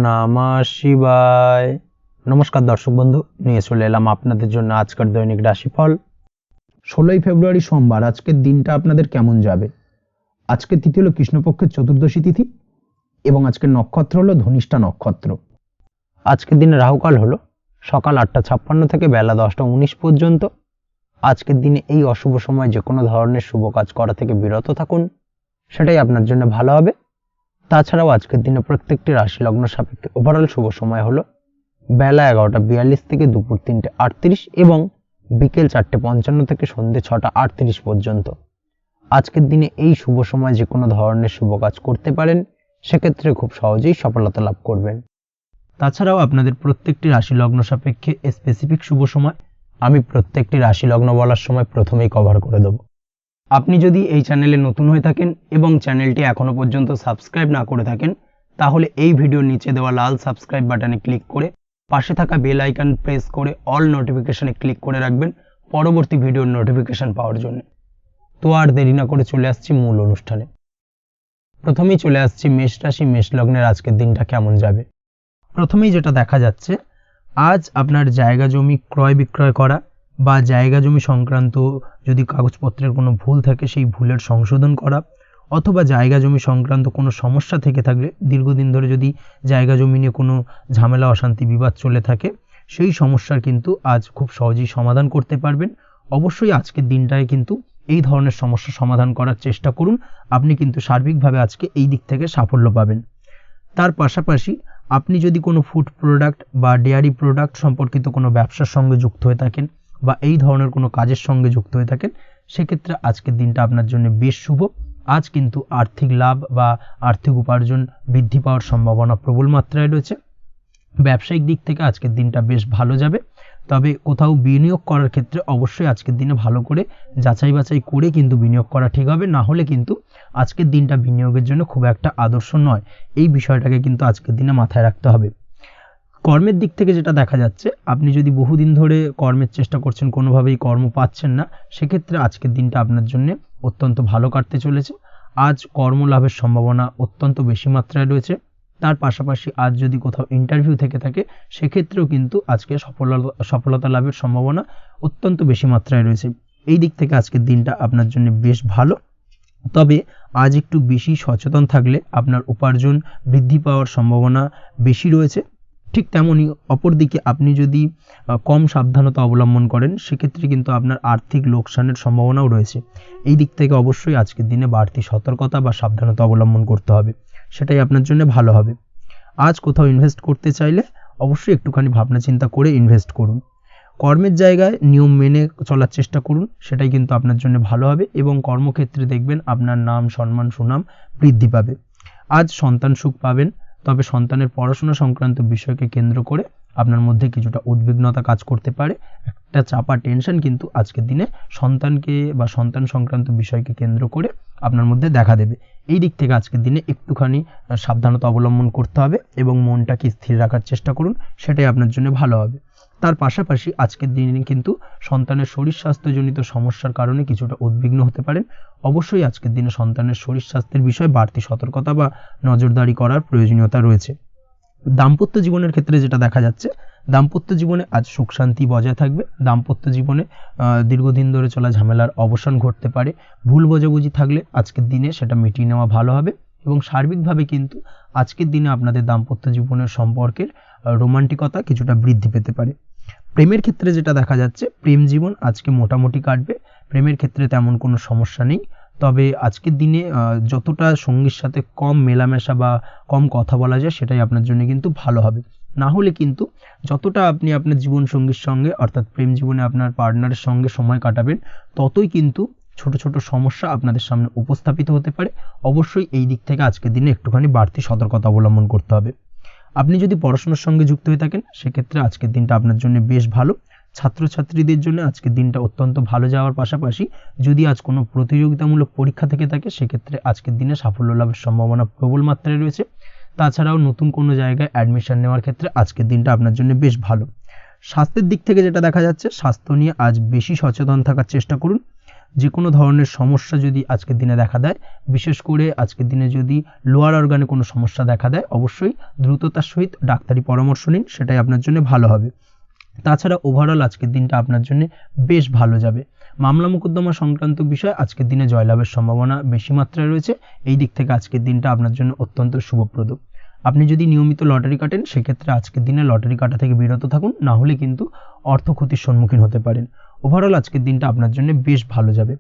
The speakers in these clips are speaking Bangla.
নমঃ শিবায়। নমস্কার দর্শক বন্ধু, নিয়ে চলে এলাম আপনাদের জন্য আজকের দৈনিক রাশিফল। 16ই ফেব্রুয়ারি সোমবার। আজকের দিনটা আপনাদের কেমন যাবে? আজকের তিথি হলো কৃষ্ণপক্ষের চতুর্দশী তিথি এবং আজকের নক্ষত্র হলো ধনিষ্ঠা নক্ষত্র। আজকের দিনে রাহুকাল হলো সকাল 8:56 থেকে বেলা 10:19 পর্যন্ত। আজকের দিনে এই অশুভ সময় যে কোনো ধরনের শুভ কাজ করা থেকে বিরত থাকুন, সেটাই আপনার জন্য ভালো হবে। তাছাড়াও আজকের দিনে প্রত্যেকটি রাশি লগ্ন সাপেক্ষে ওভারঅল শুভ সময় হলো বেলা 11:42 থেকে দুপুর 3:38 এবং বিকেল 4:55 থেকে সন্ধ্যে 6:38 পর্যন্ত। আজকের দিনে এই শুভ সময় যে কোনো ধরনের শুভ কাজ করতে পারেন, সেক্ষেত্রে খুব সহজেই সফলতা লাভ করবেন। তাছাড়াও আপনাদের প্রত্যেকটি রাশি লগ্ন সাপেক্ষে স্পেসিফিক শুভ সময় আমি প্রত্যেকটি রাশি লগ্ন বলার সময় প্রথমেই কভার করে দেব। আপনি যদি এই চ্যানেলে নতুন হয়ে থাকেন এবং চ্যানেলটি এখনো পর্যন্ত সাবস্ক্রাইব না করে থাকেন, তাহলে এই ভিডিওর নিচে দেওয়া লাল সাবস্ক্রাইব বাটনে ক্লিক করে পাশে থাকা বেল আইকন প্রেস করে অল নোটিফিকেশনে ক্লিক করে রাখবেন পরবর্তী ভিডিওর নোটিফিকেশন পাওয়ার জন্য। তো আর দেরি না করে চলে আসছি মূল অনুষ্ঠানে। প্রথমেই চলে আসছি মেষ রাশি, মেষ লগ্নের আজকের দিনটা কেমন যাবে। প্রথমেই যেটা দেখা যাচ্ছে, আজ আপনার জায়গা জমি ক্রয় বিক্রয় করা বা জায়গা জমি সংক্রান্ত যদি কাগজপত্রের কোনো ভুল থাকে সেই ভুলের সংশোধন করা, অথবা জায়গা জমি সংক্রান্ত কোনো সমস্যা থেকে থাকলে দীর্ঘদিন ধরে যদি জায়গা জমি নিয়ে কোনো ঝামেলা অশান্তি বিবাদ চলে থাকে, সেই সমস্যার কিন্তু আজ খুব সহজেই সমাধান করতে পারবেন। অবশ্যই আজকের দিনটায় কিন্তু এই ধরনের সমস্যা সমাধান করার চেষ্টা করুন, আপনি কিন্তু সার্বিকভাবে আজকে এই দিক থেকে সাফল্য পাবেন। তার পাশাপাশি আপনি যদি কোনো ফুড প্রোডাক্ট বা ডেয়ারি প্রোডাক্ট সম্পর্কিত কোনো ব্যবসার সঙ্গে যুক্ত হয়ে থাকেন বা এই ধরনের কোনো কাজের সঙ্গে যুক্ত হয়ে থাকেন, সেক্ষেত্রে আজকের দিনটা আপনার জন্য বেশ শুভ। আজ কিন্তু আর্থিক লাভ বা আর্থিক উপার্জন বৃদ্ধি পাওয়ার সম্ভাবনা প্রবল মাত্রায় রয়েছে। ব্যবসায়িক দিক থেকে আজকের দিনটা বেশ ভালো যাবে, তবে কোথাও বিনিয়োগ করার ক্ষেত্রে অবশ্যই আজকের দিনে ভালো করে যাচাই বাছাই করে কিন্তু বিনিয়োগ করা ঠিক হবে, না হলে কিন্তু আজকের দিনটা বিনিয়োগের জন্য খুব একটা আদর্শ নয়। এই বিষয়টাকে কিন্তু আজকের দিনে মাথায় রাখতে হবে। কর্মের দিক থেকে যেটা দেখা যাচ্ছে, আপনি যদি বহুদিন ধরে কর্মের চেষ্টা করছেন, কোনোভাবেই কর্ম পাচ্ছেন না, সেক্ষেত্রে আজকের দিনটা আপনার জন্য অত্যন্ত ভালো কাটতে চলেছে। আজ কর্মলাভের সম্ভাবনা অত্যন্ত বেশি মাত্রায় রয়েছে। তার পাশাপাশি আজ যদি কোথাও ইন্টারভিউ থেকে থাকে, সেক্ষেত্রেও কিন্তু আজকে সফলতা লাভের সম্ভাবনা অত্যন্ত বেশি মাত্রায় রয়েছে। এই দিক থেকে আজকের দিনটা আপনার জন্য বেশ ভালো, তবে আজ একটু বেশি সচেতন থাকলে আপনার উপার্জন বৃদ্ধি পাওয়ার সম্ভাবনা বেশি রয়েছে। ঠিক তেমনই অপরদিকে আপনি যদি কম সাবধানতা অবলম্বন করেন, সেক্ষেত্রে কিন্তু আপনার আর্থিক লোকসানের সম্ভাবনাও রয়েছে। এই দিক থেকে অবশ্যই আজকের দিনে বাড়তি সতর্কতা বা সাবধানতা অবলম্বন করতে হবে, সেটাই আপনার জন্য ভালো হবে। আজ কোথাও ইনভেস্ট করতে চাইলে অবশ্যই একটুখানি ভাবনা চিন্তা করে ইনভেস্ট করুন। কর্মের জায়গায় নিয়ম মেনে চলার চেষ্টা করুন, সেটাই কিন্তু আপনার জন্য ভালো হবে এবং কর্মক্ষেত্রে দেখবেন আপনার নাম সম্মান সুনাম বৃদ্ধি পাবে। আজ সন্তান সুখ পাবেন, তবে সন্তানের পড়াশোনা সংক্রান্ত বিষয়কে কেন্দ্র করে আপনার মধ্যে কিছুটা উদ্বিগ্নতা কাজ করতে পারে। একটা চাপা টেনশন কিন্তু আজকের দিনে সন্তানকে বা সন্তান সংক্রান্ত বিষয়কে কেন্দ্র করে আপনার মধ্যে দেখা দেবে। এই দিক থেকে আজকের দিনে একটুখানি সাবধানতা অবলম্বন করতে হবে এবং মনটাকে স্থির রাখার চেষ্টা করুন, সেটাই আপনার জন্য ভালো হবে। তার পাশাপাশি আজকের দিনে কিন্তু সন্তানের শরীর স্বাস্থ্যজনিত সমস্যার কারণে কিছুটা উদ্বিগ্ন হতে পারেন। অবশ্যই আজকের দিনে সন্তানের শরীর স্বাস্থ্যের বিষয়ে বাড়তি সতর্কতা বা নজরদারি করার প্রয়োজনীয়তা রয়েছে। দাম্পত্য জীবনের ক্ষেত্রে যেটা দেখা যাচ্ছে, দাম্পত্য জীবনে আজ সুখ শান্তি বজায় থাকবে। দাম্পত্য জীবনে দীর্ঘদিন ধরে চলা ঝামেলার অবসান ঘটতে পারে। ভুল বোঝাবুঝি থাকলে আজকের দিনে সেটা মিটিয়ে নেওয়া ভালো হবে এবং সার্বিকভাবে কিন্তু আজকের দিনে আপনাদের দাম্পত্য জীবনের সম্পর্কের রোমান্টিকতা কিছুটা বৃদ্ধি পেতে পারে। প্রেমের ক্ষেত্রে যেটা দেখা যাচ্ছে, প্রেম জীবন আজকে মোটামুটি কাটবে। প্রেমের ক্ষেত্রে তেমন কোনো সমস্যা নেই, তবে আজকের দিনে যতটা সঙ্গীর সাথে কম মেলামেশা বা কম কথা বলা যায়, সেটাই আপনার জন্য কিন্তু ভালো হবে। না হলে কিন্তু যতটা আপনি আপনার জীবন সঙ্গীর সঙ্গে অর্থাৎ প্রেম জীবনে আপনার পার্টনারের সঙ্গে সময় কাটাবেন, ততই কিন্তু ছোট ছোট সমস্যা আপনাদের সামনে উপস্থাপিত হতে পারে। অবশ্যই এই দিক থেকে আজকের দিনে একটুখানি বাড়তি সতর্কতা অবলম্বন করতে হবে। আপনি যদি পড়াশোনার সঙ্গে যুক্ত হয়ে থাকেন, সেক্ষেত্রে আজকের দিনটা আপনার জন্য বেশ ভালো। ছাত্রছাত্রীদের জন্য আজকের দিনটা অত্যন্ত ভালো যাওয়ার পাশাপাশি যদি আজ কোনো প্রতিযোগিতামূলক পরীক্ষা থেকে থাকে, সেক্ষেত্রে আজকের দিনে সাফল্য লাভের সম্ভাবনা প্রবল মাত্রায় রয়েছে। তাছাড়াও নতুন কোনো জায়গায় অ্যাডমিশন নেওয়ার ক্ষেত্রে আজকের দিনটা আপনার জন্য বেশ ভালো। স্বাস্থ্যের দিক থেকে যেটা দেখা যাচ্ছে, স্বাস্থ্য নিয়ে আজ বেশি সচেতন থাকার চেষ্টা করুন। যে কোনো ধরনের সমস্যা যদি আজকের দিনে দেখা দেয়, বিশেষ করে আজকের দিনে যদি লোয়ার অর্গানে কোনো সমস্যা দেখা দেয়, অবশ্যই দ্রুততার সহিত ডাক্তারি পরামর্শ নিন, সেটাই আপনার জন্য ভালো হবে। তাছাড়া ওভারঅল আজকের দিনটা আপনার জন্য বেশ ভালো যাবে। মামলা মোকদ্দমা সংক্রান্ত বিষয় আজকের দিনে জয়লাভের সম্ভাবনা বেশি মাত্রায় রয়েছে। এই দিক থেকে আজকের দিনটা আপনার জন্য অত্যন্ত শুভপ্রদ। আপনি যদি নিয়মিত লটারি কাটেন, সেক্ষেত্রে আজকের দিনে লটারি কাটা থেকে বিরত থাকুন, না হলে কিন্তু অর্থ ক্ষতির সম্মুখীন হতে পারেন। ওভারঅল আজকের দিনটা আপনার জন্য বেশ ভালো যাবে।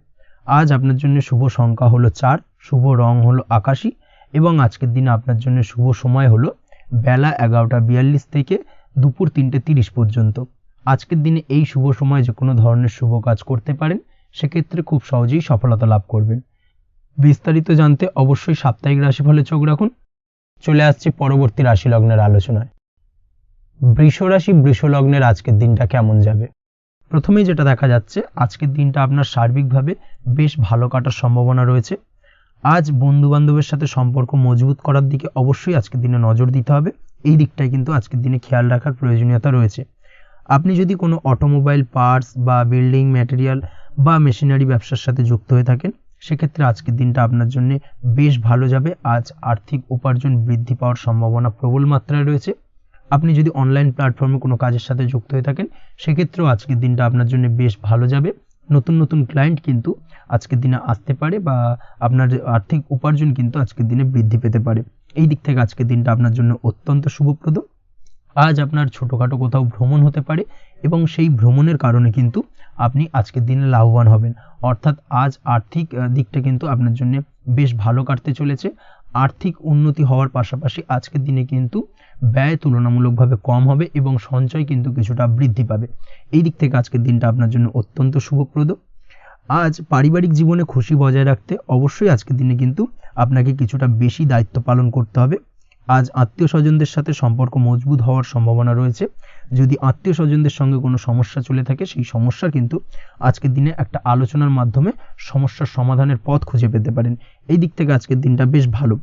আজ আপনার জন্য শুভ সংখ্যা হলো 4, শুভ রং হলো আকাশী এবং আজকের দিনে আপনার জন্য শুভ সময় হলো বেলা 11:42 থেকে দুপুর 3:30 পর্যন্ত। আজকের দিনে এই শুভ সময়ে যে কোনো ধরনের শুভ কাজ করতে পারেন, সেক্ষেত্রে খুব সহজেই সফলতা লাভ করবেন। বিস্তারিত জানতে অবশ্যই সাপ্তাহিক রাশিফলে চোখ রাখুন। চলে আসছি পরবর্তী রাশি লগ্নের আলোচনায়। বৃষ রাশি, বৃষ লগ্নের আজকের দিনটা কেমন যাবে? প্রথমেই যেটা দেখা যাচ্ছে, আজকের দিনটা আপনার সার্বিকভাবে বেশ ভালো কাটার সম্ভাবনা রয়েছে। আজ বন্ধু বান্ধবের সাথে সম্পর্ক মজবুত করার দিকে অবশ্যই আজকের দিনে নজর দিতে হবে। এই দিকটাই কিন্তু আজকের দিনে খেয়াল রাখার প্রয়োজনীয়তা রয়েছে। আপনি যদি কোনো অটোমোবাইল পার্টস বা বিল্ডিং ম্যাটেরিয়াল বা মেশিনারি ব্যবসার সাথে যুক্ত হয়ে থাকেন, সেক্ষেত্রে আজকের দিনটা আপনার জন্য বেশ ভালো যাবে। আজ আর্থিক উপার্জন বৃদ্ধি পাওয়ার সম্ভাবনা প্রবল মাত্রায় রয়েছে। আপনি যদি অনলাইন প্ল্যাটফর্মে কোনো কাজের সাথে যুক্ত হয়ে থাকেন, সেক্ষেত্রেও আজকের দিনটা আপনার জন্য বেশ ভালো যাবে। নতুন নতুন ক্লায়েন্ট কিন্তু আজকের দিনে আসতে পারে বা আপনার আর্থিক উপার্জন কিন্তু আজকের দিনে বৃদ্ধি পেতে পারে। এই দিক থেকে আজকের দিনটা আপনার জন্য অত্যন্ত শুভপ্রদ। আজ আপনার ছোটোখাটো কোথাও ভ্রমণ হতে পারে এবং সেই ভ্রমণের কারণে কিন্তু আপনি আজকের দিনে লাভবান হবেন। অর্থাৎ আজ আর্থিক দিকটা কিন্তু আপনার জন্য বেশ ভালো কাটতে চলেছে। আর্থিক উন্নতি হওয়ার পাশাপাশি আজকের দিনে কিন্তু ব্যয় তুলনামূলকভাবে কম হবে এবং সঞ্চয় কিন্তু কিছুটা বৃদ্ধি পাবে। এই দিক থেকে আজকের দিনটা আপনার জন্য অত্যন্ত শুভপ্রদ। আজ পারিবারিক জীবনে খুশি বজায় রাখতে অবশ্যই আজকের দিনে কিন্তু আপনাকে কিছুটা বেশি দায়িত্ব পালন করতে হবে। আজ আত্মীয় স্বজনদের সাথে সম্পর্ক মজবুত হওয়ার সম্ভাবনা রয়েছে। যদি আত্মীয় স্বজনদের সঙ্গে কোনো সমস্যা চলে থাকে, সেই সমস্যা কিন্তু আজকের দিনে একটা আলোচনার মাধ্যমে সমস্যার সমাধানের পথ খুঁজে পেতে পারেন। এই দিক থেকে আজকের দিনটা বেশ ভালো।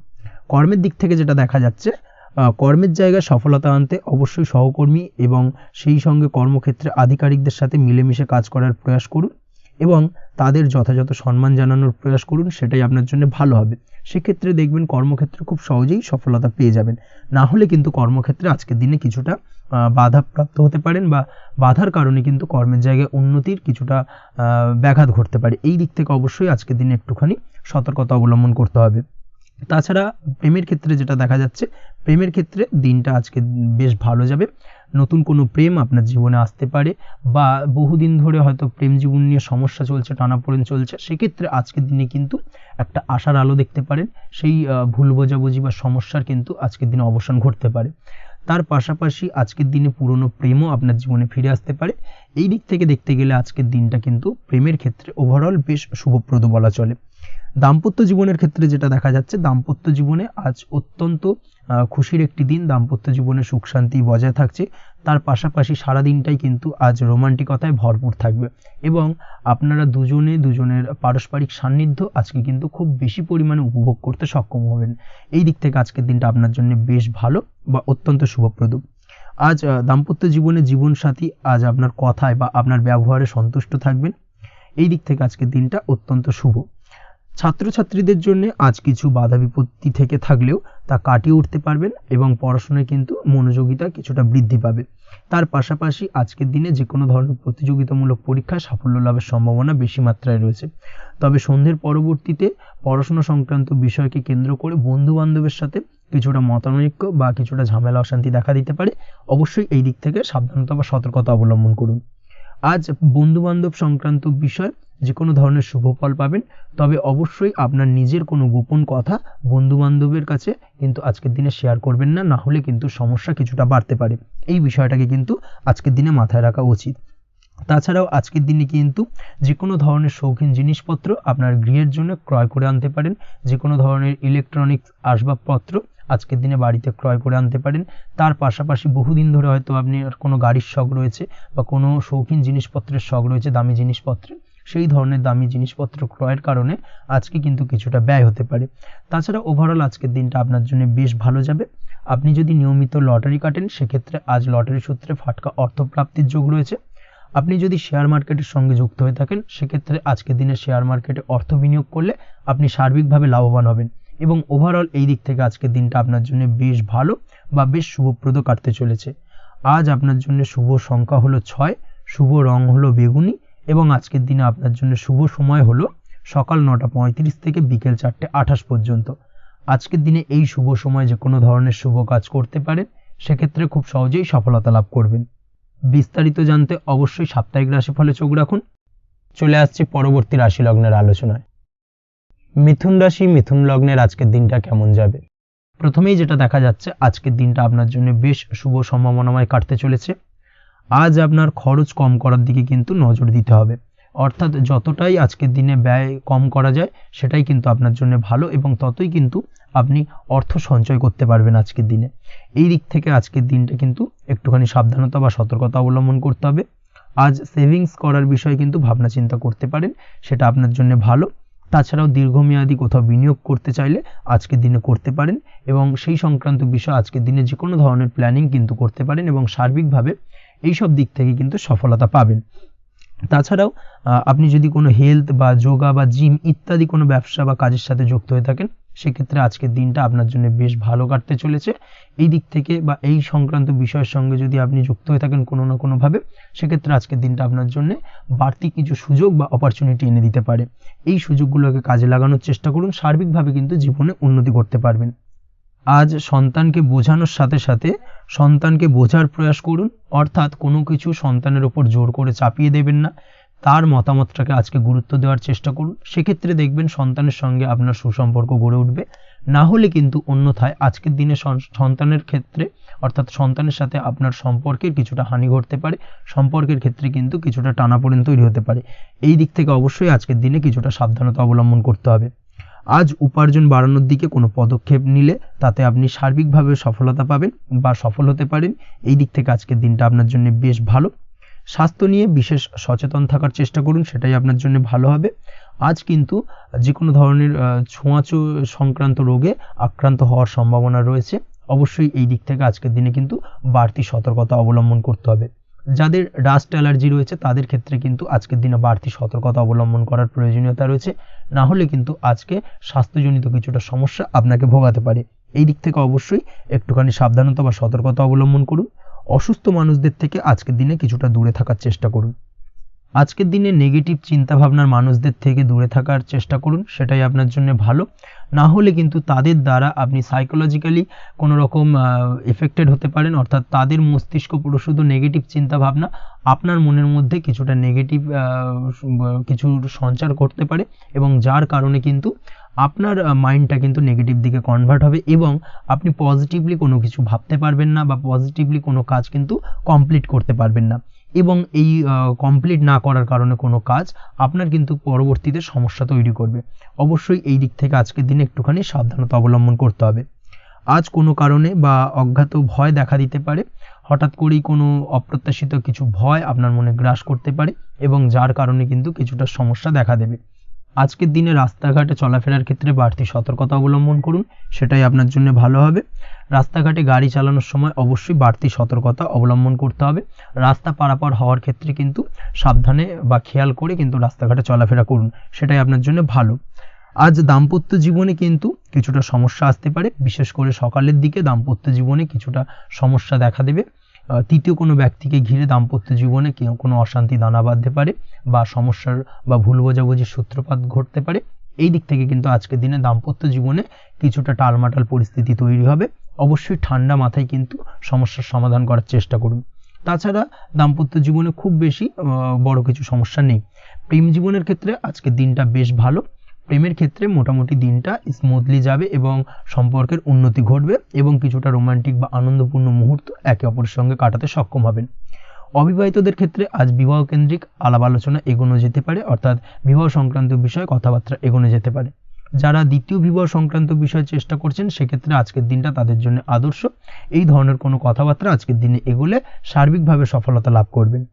কর্মের দিক থেকে যেটা দেখা যাচ্ছে, কর্মের জায়গায় সফলতা আনতে অবশ্যই সহকর্মী এবং সেই সঙ্গে কর্মক্ষেত্রে আধিকারিকদের সাথে মিলেমিশে কাজ করার প্রয়াস করুন এবং তাদের যথাযথ সম্মান জানানোর প্রয়াস করুন, সেটাই আপনার জন্য ভালো হবে। সেক্ষেত্রে দেখবেন কর্মক্ষেত্রে খুব সহজেই সফলতা পেয়ে যাবেন। না হলে কিন্তু কর্মক্ষেত্রে আজকের দিনে কিছুটা বাধাপ্রাপ্ত হতে পারেন বা বাধার কারণে কিন্তু কর্মের জায়গায় উন্নতির কিছুটা ব্যাঘাত ঘটতে পারে। এই দিক থেকে অবশ্যই আজকের দিনে একটুখানি সতর্কতা অবলম্বন করতে হবে। তাছাড়া প্রেমের ক্ষেত্রে যেটা দেখা যাচ্ছে, প্রেমের ক্ষেত্রে দিনটা আজকে বেশ ভালো যাবে। নতুন কোনো প্রেম আপনার জীবনে আসতে পারে বা বহুদিন ধরে হয়তো প্রেম জীবন নিয়ে সমস্যা চলছে, টানাপোড়েন চলছে, সেক্ষেত্রে আজকের দিনে কিন্তু একটা আশার আলো দেখতে পারেন। সেই ভুল বোঝাবুঝি বা সমস্যার কিন্তু আজকের দিনে অবসান ঘটতে পারে। তার পাশাপাশি আজকের দিনে পুরনো প্রেমও আপনার জীবনে ফিরে আসতে পারে। এই দিক থেকে দেখতে গেলে আজকের দিনটা কিন্তু প্রেমের ক্ষেত্রে ওভারঅল বেশ শুভপ্রদ বলা চলে। দাম্পত্য জীবনের ক্ষেত্রে যেটা দেখা যাচ্ছে, দাম্পত্য জীবনে আজ অত্যন্ত খুশির একটি দিন। দাম্পত্য জীবনে সুখ শান্তি বজায় থাকছে। তার পাশাপাশি সারা দিনটাই কিন্তু আজ রোমান্টিকতায় ভরপুর থাকবে এবং আপনারা দুজনের পারস্পরিক সান্নিধ্য আজকে কিন্তু খুব বেশি পরিমাণে উপভোগ করতে সক্ষম হবেন। এই দিক থেকে আজকের দিনটা আপনার জন্য বেশ ভালো বা অত্যন্ত শুভপ্রদ। আজ দাম্পত্য জীবনে জীবনসাথী আজ আপনার কথায় বা আপনার ব্যবহারে সন্তুষ্ট থাকবেন। এই দিক থেকে আজকের দিনটা অত্যন্ত শুভ। ছাত্রছাত্রীদের জন্য আজ কিছু বাধা বিপত্তি থেকে থাকলেও তা কাটিয়ে উঠতে পারবেন এবং পড়াশোনায় কিন্তু মনোযোগিতা কিছুটা বৃদ্ধি পাবে। তার পাশাপাশি আজকের দিনে যে কোনো ধরনের প্রতিযোগিতামূলক পরীক্ষায় সাফল্য লাভের সম্ভাবনা বেশি মাত্রায় রয়েছে। তবে সন্ধ্যের পরবর্তীতে পড়াশোনা সংক্রান্ত বিষয়কে কেন্দ্র করে বন্ধু বান্ধবের সাথে কিছুটা মতানৈক্য বা কিছুটা ঝামেলা অশান্তি দেখা দিতে পারে। অবশ্যই এই দিক থেকে সাবধানতা বা সতর্কতা অবলম্বন করুন। আজ বন্ধু বান্ধব সংক্রান্ত বিষয় যে কোনো ধরনের শুভ ফল পাবেন, তবে অবশ্যই আপনার নিজের কোনো গোপন কথা বন্ধু বান্ধবের কাছে কিন্তু আজকের দিনে শেয়ার করবেন না, না হলে কিন্তু সমস্যা কিছুটা বাড়তে পারে। এই বিষয়টাকে কিন্তু আজকের দিনে মাথায় রাখা উচিত। তাছাড়াও আজকের দিনে কিন্তু যে কোনো ধরনের শৌখিন জিনিসপত্র আপনার গৃহের জন্য ক্রয় করে আনতে পারেন। যে কোনো ধরনের ইলেকট্রনিক্স আসবাবপত্র আজকের দিনে বাড়িতে ক্রয় করে আনতে পারেন। তার পাশাপাশি বহুদিন ধরে হয়তো আপনার কোনো গাড়ির শখ রয়েছে বা কোনো শৌখিন জিনিসপত্রের শখ রয়েছে, দামি জিনিসপত্রের, সেই ধরনের দামি জিনিসপত্র ক্রয়ের কারণে আজকে কিন্তু কিছুটা ব্যয় হতে পারে। তাছাড়া ওভারঅল আজকের দিনটা আপনার জন্য বেশ ভালো যাবে। আপনি যদি নিয়মিত লটারি কাটেন, সেক্ষেত্রে আজ লটারি সূত্রে ফাটকা অর্থপ্রাপ্তির যোগ রয়েছে। আপনি যদি শেয়ার মার্কেটের সঙ্গে যুক্ত হয়ে থাকেন সেক্ষেত্রে আজকের দিনে শেয়ার মার্কেটে অর্থ বিনিয়োগ করলে আপনি সার্বিকভাবে লাভবান হবেন এবং ওভারঅল এই দিক থেকে আজকের দিনটা আপনার জন্য বেশ ভালো বা বেশ শুভপ্রদ কাটতে চলেছে। আজ আপনার জন্য শুভ সংখ্যা হলো 6, শুভ রং হলো বেগুনি এবং আজকের দিনে আপনার জন্য শুভ সময় হলো সকাল 9:35 থেকে বিকেল 4:28 পর্যন্ত। আজকের দিনে এই শুভ সময় যে কোনো ধরনের শুভ কাজ করতে পারেন, সেক্ষেত্রে খুব সহজেই সফলতা লাভ করবেন। বিস্তারিত জানতে অবশ্যই সাপ্তাহিক রাশিফলে চোখ রাখুন। চলে আসছি পরবর্তী রাশি লগ্নের আলোচনায়। মিথুন রাশি, মিথুন লগ্নের আজকের দিনটা কেমন যাবে? প্রথমেই যেটা দেখা যাচ্ছে আজকের দিনটা আপনার জন্য বেশ শুভ সম্ভাবনাময় কাটতে চলেছে। আজ আপনার খরচ কম করার দিকে কিন্তু নজর দিতে হবে, অর্থাৎ যতটাই আজকের দিনে ব্যয় কম করা যায় সেটাই কিন্তু আপনার জন্য ভালো এবং ততই কিন্তু আপনি অর্থ সঞ্চয় করতে পারবেন আজকের দিনে। এই দিক থেকে আজকের দিনটা কিন্তু একটুখানি সাবধানতা বা সতর্কতা অবলম্বন করতে হবে। আজ সেভিংস করার বিষয়ে কিন্তু ভাবনা চিন্তা করতে পারেন, সেটা আপনার জন্য ভালো। তাছাড়াও দীর্ঘমেয়াদী কোথাও বিনিয়োগ করতে চাইলে আজকের দিনে করতে পারেন এবং সেই সংক্রান্ত বিষয় আজকের দিনে যে কোনো ধরনের প্ল্যানিং কিন্তু করতে পারেন এবং সার্বিকভাবে এইসব দিক থেকে কিন্তু সফলতা পাবেন। তাছাড়াও আপনি যদি কোনো হেলথ বা যোগা বা জিম ইত্যাদি কোনো ব্যবসা বা কাজের সাথে যুক্ত হয়ে থাকেন সেক্ষেত্রে আজকের দিনটা আপনার জন্য বেশ ভালো কাটতে চলেছে। এই দিক থেকে বা এই সংক্রান্ত বিষয়ের সঙ্গে যদি আপনি যুক্ত হয়ে থাকেন কোনো না কোনোভাবে, সেক্ষেত্রে আজকের দিনটা আপনার জন্য বাড়তি কিছু সুযোগ বা অপরচুনিটি এনে দিতে পারে। এই সুযোগগুলোকে কাজে লাগানোর চেষ্টা করুন, সার্বিকভাবে কিন্তু জীবনে উন্নতি করতে পারবেন। আজ সন্তানকে বোঝানোর সাথে সাথে সন্তানকে বোঝার প্রয়াস করুন, অর্থাৎ কোনো কিছু সন্তানের ওপর জোর করে চাপিয়ে দেবেন না, তার মতামতটাকে আজকে গুরুত্ব দেওয়ার চেষ্টা করুন। সেক্ষেত্রে দেখবেন সন্তানের সঙ্গে আপনার সুসম্পর্ক গড়ে উঠবে। না হলে কিন্তু অন্যথায় আজকের দিনে সন্তানের ক্ষেত্রে অর্থাৎ সন্তানের সাথে আপনার সম্পর্কের কিছুটা হানি ঘটতে পারে, সম্পর্কের ক্ষেত্রে কিন্তু কিছুটা টানাপোড়েন তৈরি হতে পারে। এই দিক থেকে অবশ্যই আজকের দিনে কিছুটা সাবধানতা অবলম্বন করতে হবে। আজ উপার্জন বাড়ানোর দিকে কোনো পদক্ষেপ নিলে তাতে আপনি সার্বিকভাবে সফলতা পাবেন বা সফল হতে পারেন। এই দিক থেকে আজকের দিনটা আপনার জন্য বেশ ভালো। স্বাস্থ্য নিয়ে বিশেষ সচেতন থাকার চেষ্টা করুন, সেটাই আপনার জন্য ভালো হবে। আজ কিন্তু যে কোনো ধরনের ছোঁয়াচে সংক্রান্ত রোগে আক্রান্ত হওয়ার সম্ভাবনা রয়েছে। অবশ্যই এই দিক থেকে আজকের দিনে কিন্তু বাড়তি সতর্কতা অবলম্বন করতে হবে। যাদের ডাস্ট অ্যালার্জি রয়েছে তাদের ক্ষেত্রে কিন্তু আজকের দিনে বাড়তি সতর্কতা অবলম্বন করার প্রয়োজনীয়তা রয়েছে, না হলে কিন্তু আজকে স্বাস্থ্যজনিত কিছুটা সমস্যা আপনাকে ভোগাতে পারে। এই দিক থেকে অবশ্যই একটুখানি সাবধানতা বা সতর্কতা অবলম্বন করুন। অসুস্থ মানুষদের থেকে আজকের দিনে কিছুটা দূরে থাকার চেষ্টা করুন। আজকের দিনে নেগেটিভ চিন্তাভাবনার মানুষদের থেকে দূরে থাকার চেষ্টা করুন, সেটাই আপনার জন্য ভালো। না হলে কিন্তু তাদের দ্বারা আপনি সাইকোলজিক্যালি কোনো রকম এফেক্টেড হতে পারেন, অর্থাৎ তাদের মস্তিষ্ক পুরো শুধু নেগেটিভ চিন্তাভাবনা আপনার মনের মধ্যে কিছুটা নেগেটিভ কিছু সঞ্চার করতে পারে এবং যার কারণে কিন্তু আপনার মাইন্ডটা কিন্তু নেগেটিভ দিকে কনভার্ট হবে এবং আপনি পজিটিভলি কোনো কিছু ভাবতে পারবেন না বা পজিটিভলি কোনো কাজ কিন্তু কমপ্লিট করতে পারবেন না এবং এই কমপ্লিট না করার কারণে কোনো কাজ আপনার কিন্তু পরবর্তীতে সমস্যা তৈরি করবে। অবশ্যই এই দিক থেকে আজকের দিনে একটুখানি সাবধানতা অবলম্বন করতে হবে। আজ কোনো কারণে বা অজ্ঞাত ভয় দেখা দিতে পারে, হঠাৎ করেই কোনো অপ্রত্যাশিত কিছু ভয় আপনার মনে গ্রাস করতে পারে এবং যার কারণে কিন্তু কিছুটা সমস্যা দেখা দেবে। আজকের দিনে রাস্তাঘাটে চলাফেরার ক্ষেত্রে বাড়তি সতর্কতা অবলম্বন করুন, সেটাই আপনার জন্য ভালো হবে। রাস্তাঘাটে গাড়ি চালানোর সময় অবশ্যই বাড়তি সতর্কতা অবলম্বন করতে হবে। রাস্তা পারাপার হওয়ার ক্ষেত্রে কিন্তু সাবধানে বা খেয়াল করে কিন্তু রাস্তাঘাটে চলাফেরা করুন, সেটাই আপনার জন্য ভালো। আজ দাম্পত্য জীবনে কিন্তু কিছুটা সমস্যা আসতে পারে, বিশেষ করে সকালের দিকে দাম্পত্য জীবনে কিছুটা সমস্যা দেখা দেবে। তৃতীয় কোনো ব্যক্তিকে ঘিরে দাম্পত্য জীবনে কোনো অশান্তি দানা বাঁধতে পারে বা সমস্যার বা ভুল বোঝাবুঝির সূত্রপাত ঘটতে পারে। এই দিক থেকে কিন্তু আজকের দিনে দাম্পত্য জীবনে কিছুটা টালমাটাল পরিস্থিতি তৈরি হবে। অবশ্যই ঠান্ডা মাথায় কিন্তু সমস্যার সমাধান করার চেষ্টা করুন। তাছাড়া দাম্পত্য জীবনে খুব বেশি বড় কিছু সমস্যা নেই। প্রেম জীবনের ক্ষেত্রে আজকের দিনটা বেশ ভালো। প্রেমের ক্ষেত্রে মোটামুটি দিনটা স্মুথলি যাবে এবং সম্পর্কের উন্নতি ঘটবে এবং কিছুটা রোমান্টিক বা আনন্দপূর্ণ মুহূর্ত একে অপরের সঙ্গে কাটাতে সক্ষম হবেন। অবিবাহিতদের ক্ষেত্রে আজ বিবাহ কেন্দ্রিক আলাপ আলোচনা এগোনো যেতে পারে, অর্থাৎ বিবাহ সংক্রান্ত বিষয়ে কথাবার্তা এগোনো যেতে পারে। যারা দ্বিতীয় বিবাহ সংক্রান্ত বিষয়ে চেষ্টা করছেন সেক্ষেত্রে আজকের দিনটা তাদের জন্য আদর্শ। এই ধরনের কোনো কথাবার্তা আজকের দিনে এগোলে সার্বিকভাবে সফলতা লাভ করবেন।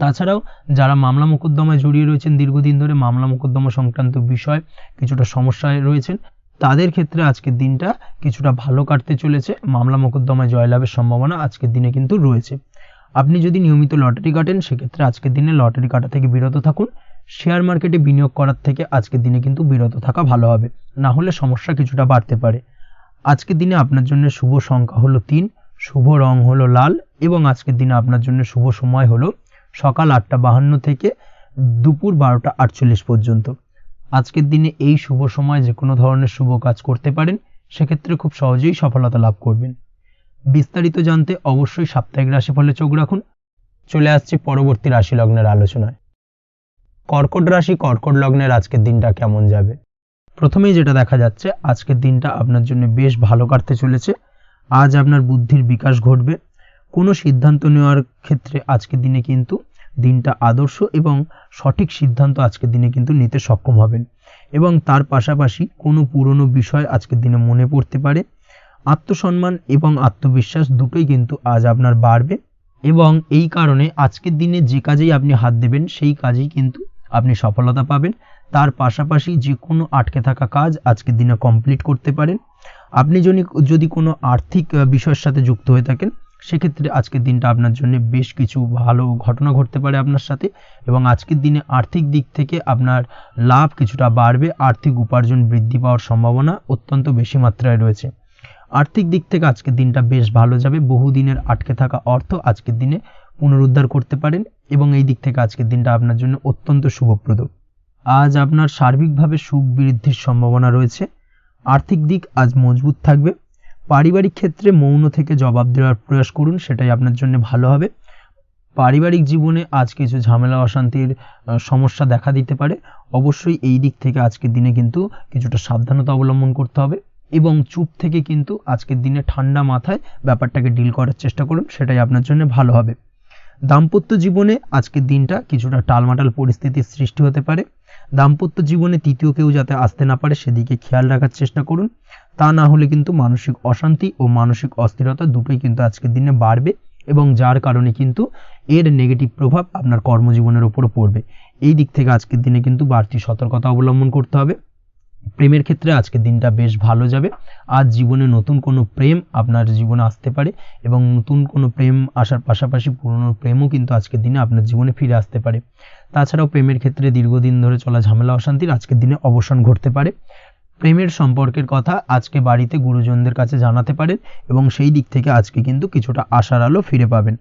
তাছাড়াও যারা মামলা মোকদ্দমায় জড়িয়ে রয়েছেন, দীর্ঘদিন ধরে মামলা মোকদ্দমা সংক্রান্ত বিষয় কিছুটা সমস্যায় রয়েছেন, তাদের ক্ষেত্রে আজকের দিনটা কিছুটা ভালো কাটতে চলেছে। মামলা মোকদ্দমায় জয়লাভের সম্ভাবনা আজকের দিনে কিন্তু রয়েছে। আপনি যদি নিয়মিত লটারি কাটেন সেক্ষেত্রে আজকের দিনে লটারি কাটা থেকে বিরত থাকুন। শেয়ার মার্কেটে বিনিয়োগ করার থেকে আজকের দিনে কিন্তু বিরত থাকা ভালো হবে, না হলে সমস্যা কিছুটা বাড়তে পারে। আজকের দিনে আপনার জন্য শুভ সংখ্যা হলো 3, শুভ রং হলো লাল এবং আজকের দিনে আপনার জন্য শুভ সময় হলো সকাল 8:52 থেকে দুপুর 12:48 পর্যন্ত। আজকের দিনে এই শুভ সময় যে কোনো ধরনের শুভ কাজ করতে পারেন, সেক্ষেত্রে খুব সহজেই সফলতা লাভ করবেন। বিস্তারিত জানতে অবশ্যই সাপ্তাহিক রাশিফলে চোখ রাখুন। চলে আসছে পরবর্তী রাশি লগ্নের আলোচনায়। কর্কট রাশি, কর্কট লগ্নের আজকের দিনটা কেমন যাবে? প্রথমেই যেটা দেখা যাচ্ছে, আজকের দিনটা আপনার জন্য বেশ ভালো কাটতে চলেছে। আজ আপনার বুদ্ধির বিকাশ ঘটবে। কোনো সিদ্ধান্ত নেওয়ার ক্ষেত্রে আজকের দিনে কিন্তু দিনটা আদর্শ এবং সঠিক সিদ্ধান্ত আজকের দিনে কিন্তু নিতে সক্ষম হবেন এবং তার পাশাপাশি কোনো পুরনো বিষয় আজকের দিনে মনে পড়তে পারে। আত্মসম্মান এবং আত্মবিশ্বাস দুটোই কিন্তু আজ আপনার বাড়বে এবং এই কারণে আজকের দিনে যে কাজেই আপনি হাত দেবেন সেই কাজেই কিন্তু আপনি সফলতা পাবেন। তার পাশাপাশি যে কোনো আটকে থাকা কাজ আজকের দিনে কমপ্লিট করতে পারেন। আপনি যদি কোনো আর্থিক বিষয়ের সাথে যুক্ত হয়ে থাকেন, সেক্ষেত্রে আজকের দিনটা আপনার জন্য বেশ কিছু ভালো ঘটনা ঘটতে পারে আপনার সাথে এবং আজকের দিনে আর্থিক দিক থেকে আপনার লাভ কিছুটা বাড়বে। আর্থিক উপার্জন বৃদ্ধি পাওয়ার সম্ভাবনা অত্যন্ত বেশি মাত্রায় রয়েছে। আর্থিক দিক থেকে আজকের দিনটা বেশ ভালো যাবে। বহুদিনের আটকে থাকা অর্থ আজকের দিনে পুনরুদ্ধার করতে পারেন এবং এই দিক থেকে আজকের দিনটা আপনার জন্য অত্যন্ত শুভপ্রদ। আজ আপনার সার্বিকভাবে সুখ বৃদ্ধির সম্ভাবনা রয়েছে। আর্থিক দিক আজ মজবুত থাকবে। পারিবারিক ক্ষেত্রে মৌন থেকে জবাব দেওয়ার প্রয়াস করুন, সেটাই আপনার জন্য ভালো হবে। পারিবারিক জীবনে আজ কিছু ঝামেলা অশান্তির সমস্যা দেখা দিতে পারে। অবশ্যই এই দিক থেকে আজকের দিনে কিন্তু কিছুটা সাবধানতা অবলম্বন করতে হবে এবং চুপ থেকে কিন্তু আজকের দিনে ঠান্ডা মাথায় ব্যাপারটাকে ডিল করার চেষ্টা করুন, সেটাই আপনার জন্য ভালো হবে। দাম্পত্য জীবনে আজকের দিনটা কিছুটা টালমাটাল পরিস্থিতির সৃষ্টি হতে পারে। দাম্পত্য জীবনে তৃতীয় কেউ যাতে আসতে না পারে সেদিকে খেয়াল রাখার চেষ্টা করুন। তা না হলে কিন্তু মানসিক অশান্তি ও মানসিক অস্থিরতা দুটোই কিন্তু আজকের দিনে বাড়বে এবং যার কারণে কিন্তু এর নেগেটিভ প্রভাব আপনার কর্মজীবনের উপর পড়বে। এই দিক থেকে আজকের দিনে কিন্তু বাড়তি সতর্কতা অবলম্বন করতে হবে। প্রেমের ক্ষেত্রে আজকের দিনটা বেশ ভালো যাবে। আজ জীবনে নতুন কোনো প্রেম আপনার জীবনে আসতে পারে এবং নতুন কোনো প্রেম আসার পাশাপাশি পুরনো প্রেমও কিন্তু আজকের দিনে আপনার জীবনে ফিরে আসতে পারে। তাছাড়াও প্রেমের ক্ষেত্রে দীর্ঘদিন ধরে চলা ঝামেলা অশান্তির আজকের দিনে অবসান ঘটতে পারে। প্রেমের সম্পর্কের কথা আজকে বাড়িতে গুরুজনদের কাছে জানাতে পারেন এবং সেই দিক থেকে আজকে কিন্তু কিছুটা আশার আলো ফিরে পাবেন।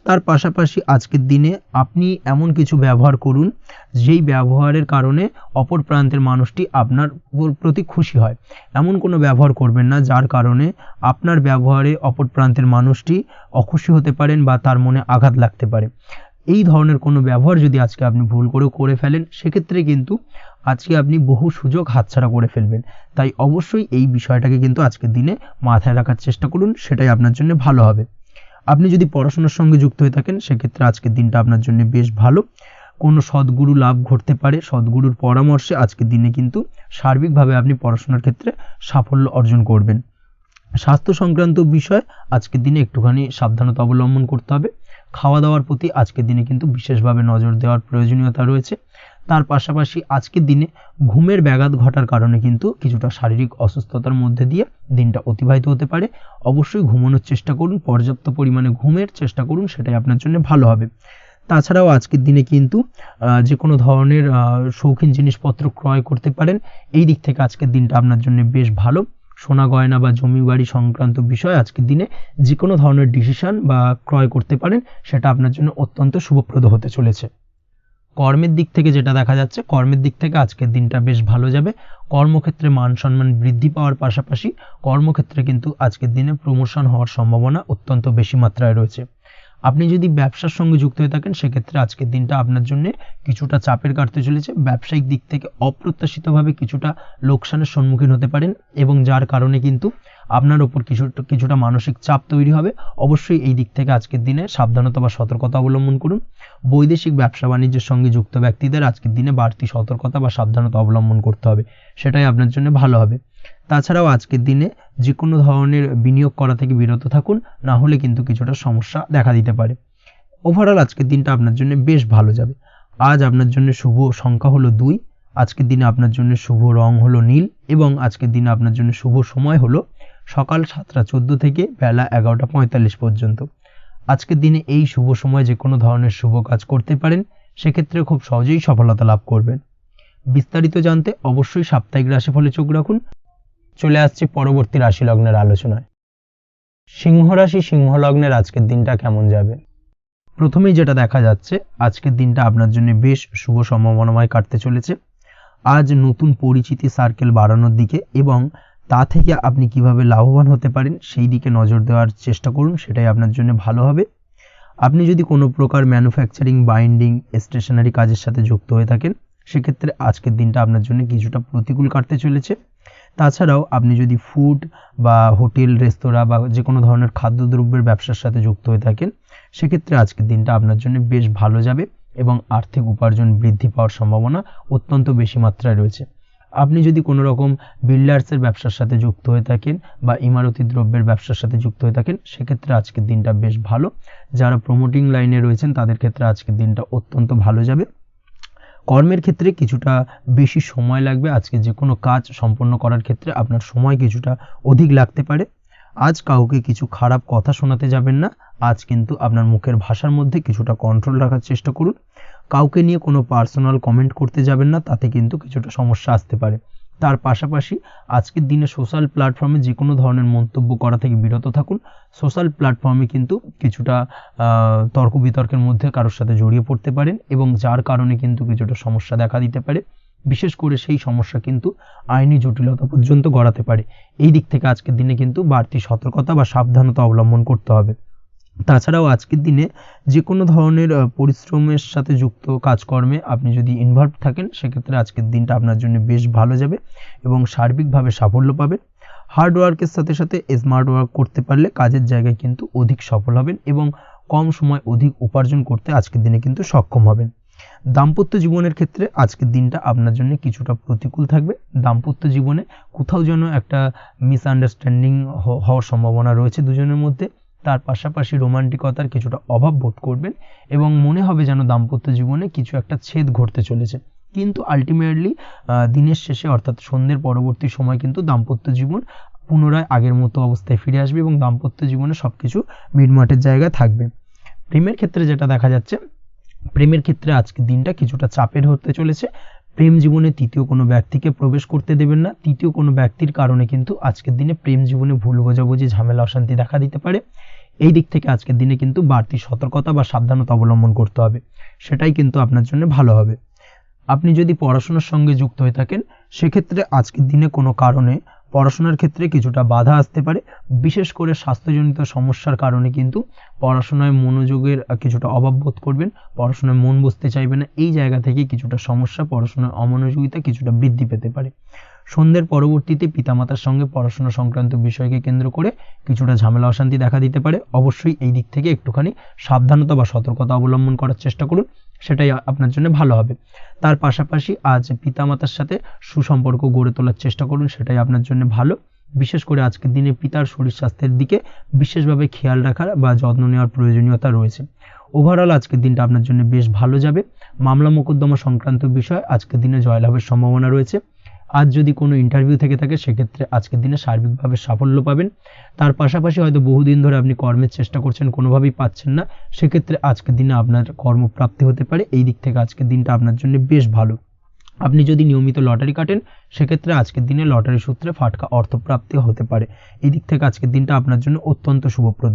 তার পাশাপাশি আজকের দিনে আপনি এমন কিছু ব্যবহার করুন যেই ব্যবহারের কারণে অপর প্রান্তের মানুষটি আপনার প্রতি খুশি হয়। এমন কোনো ব্যবহার করবেন না যার কারণে আপনার ব্যবহারে অপর প্রান্তের মানুষটি অখুশি হতে পারেন বা তার মনে আঘাত লাগতে পারে। এই ধরনের কোনো ব্যবহার যদি আজকে আপনি ভুল করে ফেলেন, সেক্ষেত্রে কিন্তু আজকে আপনি বহু সুযোগ হাতছাড়া করে ফেলবেন। তাই অবশ্যই এই বিষয়টাকে কিন্তু আজকের দিনে মাথায় রাখার চেষ্টা করুন, সেটাই আপনার জন্য ভালো হবে। আপনি যদি পড়াশোনার সঙ্গে যুক্ত হয়ে থাকেন, সেক্ষেত্রে আজকের দিনটা আপনার জন্য বেশ ভালো। কোনো সদ্গুরু লাভ ঘটতে পারে। সদ্গুরুর পরামর্শে আজকের দিনে কিন্তু সার্বিকভাবে আপনি পড়াশোনার ক্ষেত্রে সাফল্য অর্জন করবেন। স্বাস্থ্য সংক্রান্ত বিষয় আজকের দিনে একটুখানি সাবধানতা অবলম্বন করতে হবে। খাওয়া দাওয়ার প্রতি আজকের দিনে কিন্তু বিশেষভাবে নজর দেওয়ার প্রয়োজনীয়তা রয়েছে। তার পাশাপাশি আজকের দিনে ঘুমের ব্যাঘাত ঘটার কারণে কিন্তু কিছুটা শারীরিক অসুস্থতার মধ্যে দিয়ে দিনটা অতিবাহিত হতে পারে। অবশ্যই ঘুমানোর চেষ্টা করুন, পর্যাপ্ত পরিমাণে ঘুমের চেষ্টা করুন, সেটাই আপনার জন্য ভালো হবে। তাছাড়াও আজকের দিনে কিন্তু যে কোনো ধরনের শৌখিন জিনিসপত্র ক্রয় করতে পারেন। এই দিক থেকে আজকের দিনটা আপনার জন্য বেশ ভালো। সোনা গয়না বা জমি বাড়ি সংক্রান্ত বিষয় আজকের দিনে যে কোনো ধরনের ডিসিশন বা ক্রয় করতে পারেন, সেটা আপনার জন্য অত্যন্ত শুভপ্রদ হতে চলেছে। কর্মের দিক থেকে যেটা দেখা যাচ্ছে, কর্মের দিক থেকে আজকের দিনটা বেশ ভালো যাবে। কর্মক্ষেত্রে মান সম্মান বৃদ্ধি পাওয়ার পাশাপাশি কর্মক্ষেত্রে কিন্তু আজকের দিনে প্রমোশন হওয়ার সম্ভাবনা অত্যন্ত বেশি মাত্রায় রয়েছে। আপনি যদি ব্যবসার সঙ্গে যুক্ত হয়ে থাকেন, সেক্ষেত্রে আজকের দিনটা আপনার জন্য কিছুটা চাপের কাটতে চলেছে। ব্যবসায়িক দিক থেকে অপ্রত্যাশিতভাবে কিছুটা লোকসানের সম্মুখীন হতে পারেন এবং যার কারণে কিন্তু আপনার ওপর কিছুটা মানসিক চাপ তৈরি হবে। অবশ্যই এই দিক থেকে আজকের দিনে সাবধানতা বা সতর্কতা অবলম্বন করুন। বৈদেশিক ব্যবসা বাণিজ্যের সঙ্গে যুক্ত ব্যক্তিদের আজকের দিনে বাড়তি সতর্কতা বা সাবধানতা অবলম্বন করতে হবে, সেটাই আপনার জন্য ভালো হবে। তাছাড়াও আজকের দিনে যে কোনো ধরনের বিনিয়োগ করা থেকে বিরত থাকুন, না হলে কিন্তু কিছুটা সমস্যা দেখা দিতে পারে। ওভারঅল আজকের দিনটা আপনার জন্য বেশ ভালো যাবে। আজ আপনার জন্য শুভ সংখ্যা হলো 2। আজকের দিনে আপনার জন্য শুভ রং হলো নীল এবং আজকের দিনে আপনার জন্য শুভ সময় হলো সকাল 7:14 থেকে বেলা 11:45 পর্যন্ত। আজকের দিনে এই শুভ সময় যে কোনো ধরনের শুভ কাজ করতে পারেন, সেক্ষেত্রে খুব সহজেই সফলতা লাভ করবেন। বিস্তারিত জানতে অবশ্যই সাপ্তাহিক রাশিফলে চোখ রাখুন। চলে আসছি পরবর্তী রাশি লগ্নের আলোচনায়। সিংহ রাশি সিংহ লগ্নের আজকের দিনটা কেমন যাবে? প্রথমেই যেটা দেখা যাচ্ছে, আজকের দিনটা আপনার জন্য বেশ শুভ সম্ভাবনাময় কাটতে চলেছে। আজ নতুন পরিচিতি সার্কেল বাড়ানোর দিকে এবং তা থেকে আপনি কিভাবে লাভবান হতে পারেন সেই দিকে নজর দেওয়ার চেষ্টা করুন, সেটাই আপনার জন্য ভালো হবে। আপনি যদি কোনো প্রকার ম্যানুফ্যাকচারিং, বাইন্ডিং, স্টেশনারি কাজের সাথে যুক্ত হয়ে থাকেন, সেক্ষেত্রে আজকের দিনটা আপনার জন্য কিছুটা প্রতিকূল কাটতে চলেছে। তাছাড়াও আপনি যদি ফুড বা হোটেল, রেস্তোরাঁ বা যে কোনো ধরনের খাদ্যদ্রব্যের ব্যবসার সাথে যুক্ত হয়ে থাকেন, সেক্ষেত্রে আজকের দিনটা আপনার জন্য বেশ ভালো যাবে এবং আর্থিক উপার্জন বৃদ্ধি পাওয়ার সম্ভাবনা অত্যন্ত বেশি মাত্রায় রয়েছে। আপনি যদি কোনো রকম বিল্ডার্সের ব্যবসার সাথে যুক্ত হয়ে থাকেন বা ইমারতি দ্রব্যের ব্যবসার সাথে যুক্ত হয়ে থাকেন, সেক্ষেত্রে আজকের দিনটা বেশ ভালো। যারা প্রমোটিং লাইনে রয়েছেন তাদের ক্ষেত্রে আজকের দিনটা অত্যন্ত ভালো যাবে। কর্মের ক্ষেত্রে কিছুটা বেশি সময় লাগবে। আজকে যে কোনো কাজ সম্পন্ন করার ক্ষেত্রে আপনার সময় কিছুটা অধিক লাগতে পারে। আজ কাউকে কিছু খারাপ কথা শোনাতে যাবেন না। আজ কিন্তু আপনার মুখের ভাষার মধ্যে কিছুটা কন্ট্রোল রাখার চেষ্টা করুন। কাউকে নিয়ে কোনো পার্সোনাল কমেন্ট করতে যাবেন না, তাতে কিন্তু কিছুটা সমস্যা আসতে পারে। তার পাশাপাশি আজকের দিনে সোশ্যাল প্ল্যাটফর্মে যে কোনো ধরনের মন্তব্য করা থেকে বিরত থাকুন। সোশ্যাল প্ল্যাটফর্মে কিন্তু কিছুটা তর্ক বিতর্কের মধ্যে কারোর সাথে জড়িয়ে পড়তে পারেন এবং যার কারণে কিন্তু কিছুটা সমস্যা দেখা দিতে পারে। বিশেষ করে সেই সমস্যা কিন্তু আইনি জটিলতা পর্যন্ত গড়াতে পারে। এই দিক থেকে আজকের দিনে কিন্তু বাড়তি সতর্কতা বা সাবধানতা অবলম্বন করতে হবে। তাছাড়াও আজকের দিনে যে কোনো ধরনের পরিশ্রমের সাথে যুক্ত কাজকর্মে আপনি যদি ইনভলভ থাকেন, সেক্ষেত্রে আজকের দিনটা আপনার জন্য বেশ ভালো যাবে এবং সার্বিকভাবে সাফল্য পাবেন। হার্ড ওয়ার্কের সাথে সাথে স্মার্ট ওয়ার্ক করতে পারলে কাজের জায়গায় কিন্তু অধিক সফল হবেন এবং কম সময় অধিক উপার্জন করতে আজকের দিনে কিন্তু সক্ষম হবেন। দাম্পত্য জীবনের ক্ষেত্রে আজকের দিনটা আপনার জন্য কিছুটা প্রতিকূল থাকবে। দাম্পত্য জীবনে কোথাও যেন একটা মিসআন্ডারস্ট্যান্ডিং হওয়ার সম্ভাবনা রয়েছে দুজনের মধ্যে। তার পাশাপাশি রোমান্টিকতার কিছুটা অভাব বোধ করবেন এবং মনে হবে যেন দাম্পত্য জীবনে কিছু একটা ছেদ ঘটতে চলেছে। কিন্তু আলটিমেটলি দিনের শেষে অর্থাৎ সন্ধ্যের পরবর্তী সময় কিন্তু দাম্পত্য জীবন পুনরায় আগের মতো অবস্থায় ফিরে আসবে এবং দাম্পত্য জীবনে সবকিছু মিটমাটের জায়গায় থাকবে। প্রেমের ক্ষেত্রে যেটা দেখা যাচ্ছে, প্রেমের ক্ষেত্রে আজকের দিনটা কিছুটা চাপের হতে চলেছে। প্রেম জীবনে তৃতীয় কোনো ব্যক্তিকে প্রবেশ করতে দেবেন না। তৃতীয় কোনো ব্যক্তির কারণে কিন্তু আজকের দিনে প্রেম জীবনে ভুল বোঝাবুঝি, ঝামেলা, অশান্তি দেখা দিতে পারে। এই দিক থেকে আজকের দিনে কিন্তু বাড়তি সতর্কতা বা সাবধানতা অবলম্বন করতে হবে, সেটাই কিন্তু আপনার জন্য ভালো হবে। আপনি যদি পড়াশোনার সঙ্গে যুক্ত হয়ে থাকেন, সেক্ষেত্রে আজকের দিনে কোনো কারণে পড়াশোনার ক্ষেত্রে কিছুটা বাধা আসতে পারে। বিশেষ করে স্বাস্থ্যজনিত সমস্যার কারণে কিন্তু পড়াশোনায় মনোযোগের কিছুটা অভাব বোধ করবেন, পড়াশোনায় মন বসতে চাইবে না। এই জায়গা থেকে কিছুটা সমস্যা, পড়াশোনার অমনোযোগিতা কিছুটা বৃদ্ধি পেতে পারে। সন্ধ্যের পরবর্তীতে পিতামাতার সঙ্গে পড়াশোনা সংক্রান্ত বিষয়কে কেন্দ্র করে কিছুটা ঝামেলা, অশান্তি দেখা দিতে পারে। অবশ্যই এই দিক থেকে একটুখানি সাবধানতা বা সতর্কতা অবলম্বন করার চেষ্টা করুন, সেটাই আপনার জন্য ভালো হবে। তার পাশাপাশি আজ পিতামাতার সাথে সুসম্পর্ক গড়ে তোলার চেষ্টা করুন, সেটাই আপনার জন্য ভালো। বিশেষ করে আজকের দিনে পিতার শরীর স্বাস্থ্যের দিকে বিশেষভাবে খেয়াল রাখার বা যত্ন নেওয়ার প্রয়োজনীয়তা রয়েছে। ওভারঅল আজকের দিনটা আপনার জন্য বেশ ভালো যাবে। মামলা মোকদ্দমা সংক্রান্ত বিষয় আজকের দিনে জয়লাভের সম্ভাবনা রয়েছে। আজ যদি কোনো ইন্টারভিউ থেকে থাকে, সেক্ষেত্রে আজকের দিনে সার্বিকভাবে সাফল্য পাবেন। তার পাশাপাশি হয়তো বহুদিন ধরে আপনি কর্মের চেষ্টা করছেন, কোনোভাবেই পাচ্ছেন না, সেক্ষেত্রে আজকের দিনে আপনার কর্মপ্রাপ্তি হতে পারে। এই দিক থেকে আজকের দিনটা আপনার জন্য বেশ ভালো। আপনি যদি নিয়মিত লটারি কাটেন, সেক্ষেত্রে আজকের দিনে লটারি সূত্রে ফাটকা অর্থপ্রাপ্তি হতে পারে। এই দিক থেকে আজকের দিনটা আপনার জন্য অত্যন্ত শুভপ্রদ।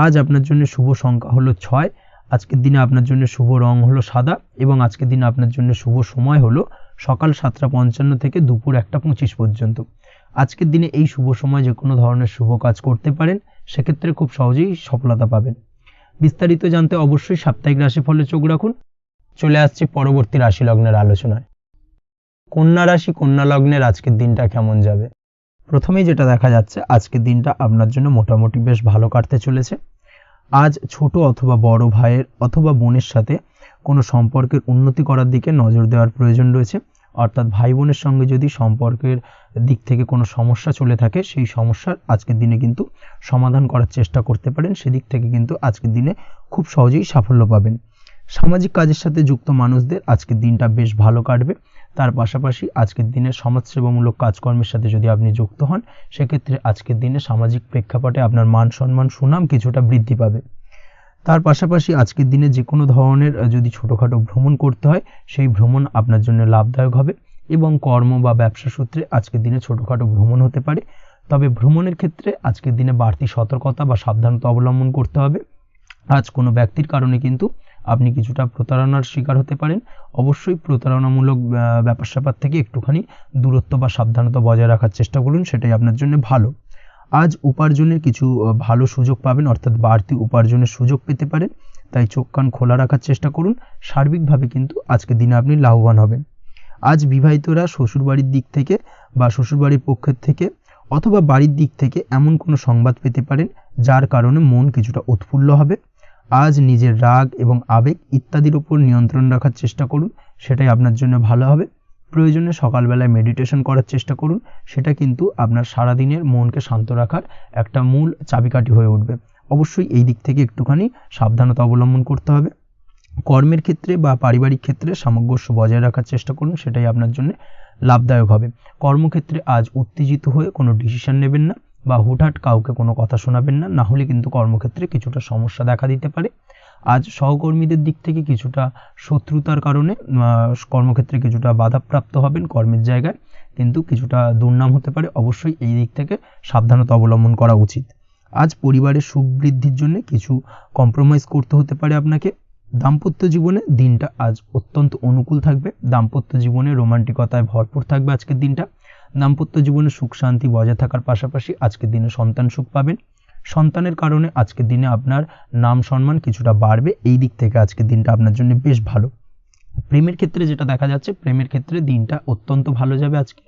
আজ আপনার জন্য শুভ সংখ্যা হলো 6। আজকের দিনে আপনার জন্য শুভ রং হলো সাদা এবং আজকের দিনে আপনার জন্য শুভ সময় হলো সকাল 7:55 থেকে দুপুর 1:25 পর্যন্ত। আজকের দিনে এই শুভ সময় যে কোনো ধরনের শুভ কাজ করতে পারেন, সেক্ষেত্রে খুব সহজেই সফলতা পাবেন। বিস্তারিত জানতে অবশ্যই সাপ্তাহিক রাশিফলে চোখ রাখুন। চলে আসছি পরবর্তী রাশি লগ্নের আলোচনায়। কন্যা রাশি কন্যা লগ্নের আজকের দিনটা কেমন যাবে? প্রথমেই যেটা দেখা যাচ্ছে, আজকের দিনটা আপনার জন্য মোটামুটি বেশ ভালো কাটতে চলেছে। আজ ছোট অথবা বড় ভাইয়ের অথবা বোনের সাথে কোনো সম্পর্কের উন্নতি করার দিকে নজর দেওয়ার প্রয়োজন রয়েছে। অর্থাৎ ভাই বোনের সঙ্গে যদি সম্পর্কের দিক থেকে কোনো সমস্যা চলে থাকে, সেই সমস্যার আজকের দিনে কিন্তু সমাধান করার চেষ্টা করতে পারেন। সেদিক থেকে কিন্তু আজকের দিনে খুব সহজেই সাফল্য পাবেন। সামাজিক কাজের সাথে যুক্ত মানুষদের আজকের দিনটা বেশ ভালো কাটবে। তার পাশাপাশি আজকের দিনে সমাজসেবামূলক কাজকর্মের সাথে যদি আপনি যুক্ত হন, সেক্ষেত্রে আজকের দিনে সামাজিক প্রেক্ষাপটে আপনার মান সম্মান সুনাম কিছুটা বৃদ্ধি পাবে। তার পাশাপাশি আজকের দিনে যে কোনো ধরনের যদি ছোটোখাটো ভ্রমণ করতে হয় সেই ভ্রমণ আপনার জন্য লাভদায়ক হবে এবং কর্ম বা ব্যবসা সূত্রে আজকের দিনে ছোটোখাটো ভ্রমণ হতে পারে। তবে ভ্রমণের ক্ষেত্রে আজকের দিনে বাড়তি সতর্কতা বা সাবধানতা অবলম্বন করতে হবে। আজ কোনো ব্যক্তির কারণে কিন্তু আপনি কিছুটা প্রতারণার শিকার হতে পারেন। অবশ্যই প্রতারণামূলক ব্যাপার স্যাপার থেকে একটুখানি দূরত্ব বা সাবধানতা বজায় রাখার চেষ্টা করুন, সেটাই আপনার জন্য ভালো। আজ উপার্জনের কিছু ভালো সুযোগ পাবেন, অর্থাৎ বাড়তি উপার্জনের সুযোগ পেতে পারেন, তাই চোখ কান খোলা রাখার চেষ্টা করুন। সার্বিকভাবে কিন্তু আজকের দিনে আপনি লাভবান হবেন। আজ বিবাহিতরা শ্বশুরবাড়ির দিক থেকে বা শ্বশুরবাড়ির পক্ষের থেকে অথবা বাড়ির দিক থেকে এমন কোনো সংবাদ পেতে পারেন যার কারণে মন কিছুটা উৎফুল্ল হবে। আজ নিজের রাগ এবং আবেগ ইত্যাদির উপর নিয়ন্ত্রণ রাখার চেষ্টা করুন, সেটাই আপনার জন্য ভালো হবে। প্রয়োজনে সকালবেলায় মেডিটেশন করার চেষ্টা করুন, সেটা কিন্তু আপনার সারাদিনের মনকে শান্ত রাখার একটা মূল চাবিকাঠি হয়ে উঠবে। অবশ্যই এই দিক থেকে একটুখানি সাবধানতা অবলম্বন করতে হবে। কর্মের ক্ষেত্রে বা পারিবারিক ক্ষেত্রে সামঞ্জস্য বজায় রাখার চেষ্টা করুন, সেটাই আপনার জন্য লাভদায়ক হবে। কর্মক্ষেত্রে আজ উত্তেজিত হয়ে কোনো ডিসিশন নেবেন না বা হুটহাট কাউকে কোনো কথা শোনাবেন না, না হলে কিন্তু কর্মক্ষেত্রে কিছুটা সমস্যা দেখা দিতে পারে। আজ সহকর্মীদের দিক থেকে কিছুটা শত্রুতার কারণে কর্মক্ষেত্রে কিছুটা বাধাপ্রাপ্ত হবেন, কর্মের জায়গায় কিন্তু কিছুটা দুর্নাম হতে পারে। অবশ্যই এই দিক থেকে সাবধানতা অবলম্বন করা উচিত। আজ পরিবারের সুখ বৃদ্ধির জন্য কিছু কম্প্রোমাইজ করতে হতে পারে আপনাকে। দাম্পত্য জীবনে দিনটা আজ অত্যন্ত অনুকূল থাকবে। দাম্পত্য জীবনে রোমান্টিকতায় ভরপুর থাকবে আজকের দিনটা। দাম্পত্য জীবনে সুখ শান্তি বজায় থাকার পাশাপাশি আজকের দিনে সন্তান সুখ পাবেন। সন্তানের কারণে আজকের দিনে আপনার নাম সম্মান কিছুটা বাড়বে, এই দিক থেকে আজকের দিনটা আপনার জন্য বেশ ভালো। প্রেমের ক্ষেত্রে যেটা দেখা যাচ্ছে, প্রেমের ক্ষেত্রে দিনটা অত্যন্ত ভালো যাবে আজকে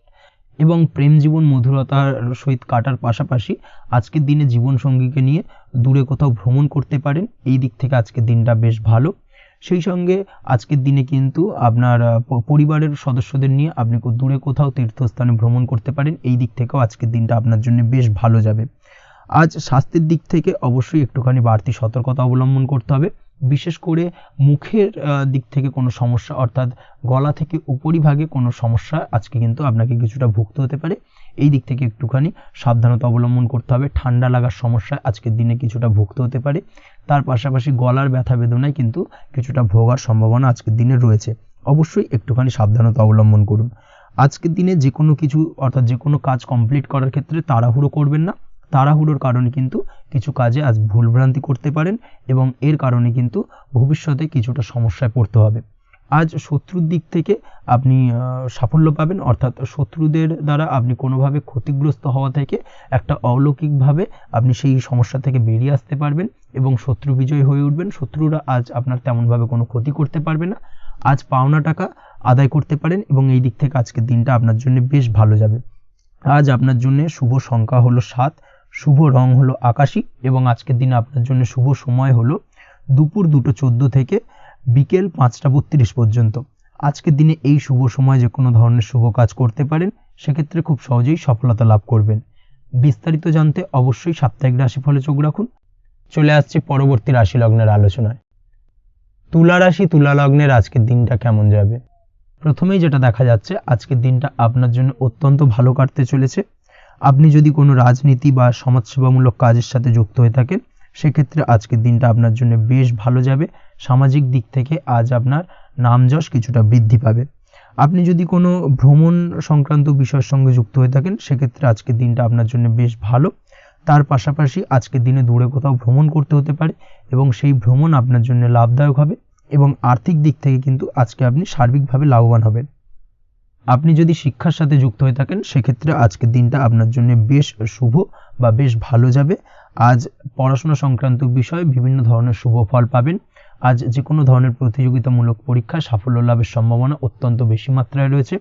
এবং প্রেম জীবন মধুরতার সহিত কাটার পাশাপাশি আজকের দিনে জীবনসঙ্গীকে নিয়ে দূরে কোথাও ভ্রমণ করতে পারেন, এই দিক থেকে আজকের দিনটা বেশ ভালো। সেই সঙ্গে আজকের দিনে কিন্তু আপনার পরিবারের সদস্যদের নিয়ে আপনি দূরে কোথাও তীর্থস্থানে ভ্রমণ করতে পারেন, এই দিক থেকেও আজকের দিনটা আপনার জন্য বেশ ভালো যাবে। আজ স্বাস্থ্যের দিক থেকে অবশ্যই একটুখানি বাড়তি সতর্কতা অবলম্বন করতে হবে। বিশেষ করে মুখের দিক থেকে কোনো সমস্যা, অর্থাৎ গলা থেকে উপরিভাগে কোনো সমস্যা আজকে কিন্তু আপনাকে কিছুটা ভুগতে হতে পারে, এই দিক থেকে একটুখানি সাবধানতা অবলম্বন করতে হবে। ঠান্ডা লাগার সমস্যা আজকের দিনে কিছুটা ভুগতে হতে পারে। তার পাশাপাশি গলার ব্যথা বেদনায় কিন্তু কিছুটা ভোগার সম্ভাবনা আজকের দিনে রয়েছে। অবশ্যই একটুখানি সাবধানতা অবলম্বন করুন। আজকের দিনে যে কোনো কিছু অর্থাৎ যে কোনো কাজ কমপ্লিট করার ক্ষেত্রে তাড়াহুড়ো করবেন না। তাড়াহুড়োর কারণে কিন্তু কিছু কাজে আজ ভুলভ্রান্তি করতে পারেন এবং এর কারণে কিন্তু ভবিষ্যতে কিছুটা সমস্যায় পড়তে হবে। আজ শত্রুর দিক থেকে আপনি সাফল্য পাবেন, অর্থাৎ শত্রুদের দ্বারা আপনি কোনোভাবে ক্ষতিগ্রস্ত হওয়া থেকে একটা অলৌকিকভাবে আপনি সেই সমস্যা থেকে বেরিয়ে আসতে পারবেন এবং শত্রু বিজয়ী হয়ে উঠবেন। শত্রুরা আজ আপনার তেমনভাবে কোনো ক্ষতি করতে পারবে না। আজ পাওনা টাকা আদায় করতে পারেন এবং এই দিক থেকে আজকের দিনটা আপনার জন্য বেশ ভালো যাবে। আজ আপনার জন্য শুভ সংখ্যা হলো 7, শুভ রং হলো আকাশী এবং আজকের দিনে আপনার জন্য শুভ সময় হলো দুপুর 2:14 থেকে বিকেল 5:32 পর্যন্ত। আজকের দিনে এই শুভ সময় যে কোনো ধরনের শুভ কাজ করতে পারেন, সেক্ষেত্রে খুব সহজেই সফলতা লাভ করবেন। বিস্তারিত জানতে অবশ্যই সাপ্তাহিক রাশিফলে চোখ রাখুন। চলে আসছে পরবর্তী রাশি লগ্নের আলোচনায়। তুলা রাশি, তুলা লগ্নের আজকের দিনটা কেমন যাবে? প্রথমেই যেটা দেখা যাচ্ছে, আজকের দিনটা আপনার জন্য অত্যন্ত ভালো কাটতে চলেছে। আপনি যদি কোনো রাজনীতি বা সমাজসেবামূলক কাজের সাথে যুক্ত হয়ে থাকেন, সেক্ষেত্রে আজকের দিনটা আপনার জন্য বেশ ভালো যাবে। সামাজিক দিক থেকে আজ আপনার নামযশ কিছুটা বৃদ্ধি পাবে। আপনি যদি কোনো ভ্রমণ সংক্রান্ত বিষয়ের সঙ্গে যুক্ত হয়ে থাকেন, সেক্ষেত্রে আজকের দিনটা আপনার জন্য বেশ ভালো। তার পাশাপাশি আজকের দিনে দূরে কোথাও ভ্রমণ করতে হতে পারে এবং সেই ভ্রমণ আপনার জন্য লাভদায়ক হবে এবং আর্থিক দিক থেকে কিন্তু আজকে আপনি সার্বিকভাবে লাভবান হবেন। আপনি যদি শিক্ষার সাথে যুক্ত হয়ে থাকেন, সেক্ষেত্রে আজকের দিনটা আপনার জন্য বেশ শুভ বা বেশ ভালো যাবে। আজ পড়াশোনা সংক্রান্ত বিষয়ে বিভিন্ন ধরনের শুভ ফল পাবেন। আজ যে কোনো ধরনের প্রতিযোগিতামূলক পরীক্ষায় সাফল্য লাভের সম্ভাবনা অত্যন্ত বেশি মাত্রায় রয়েছে।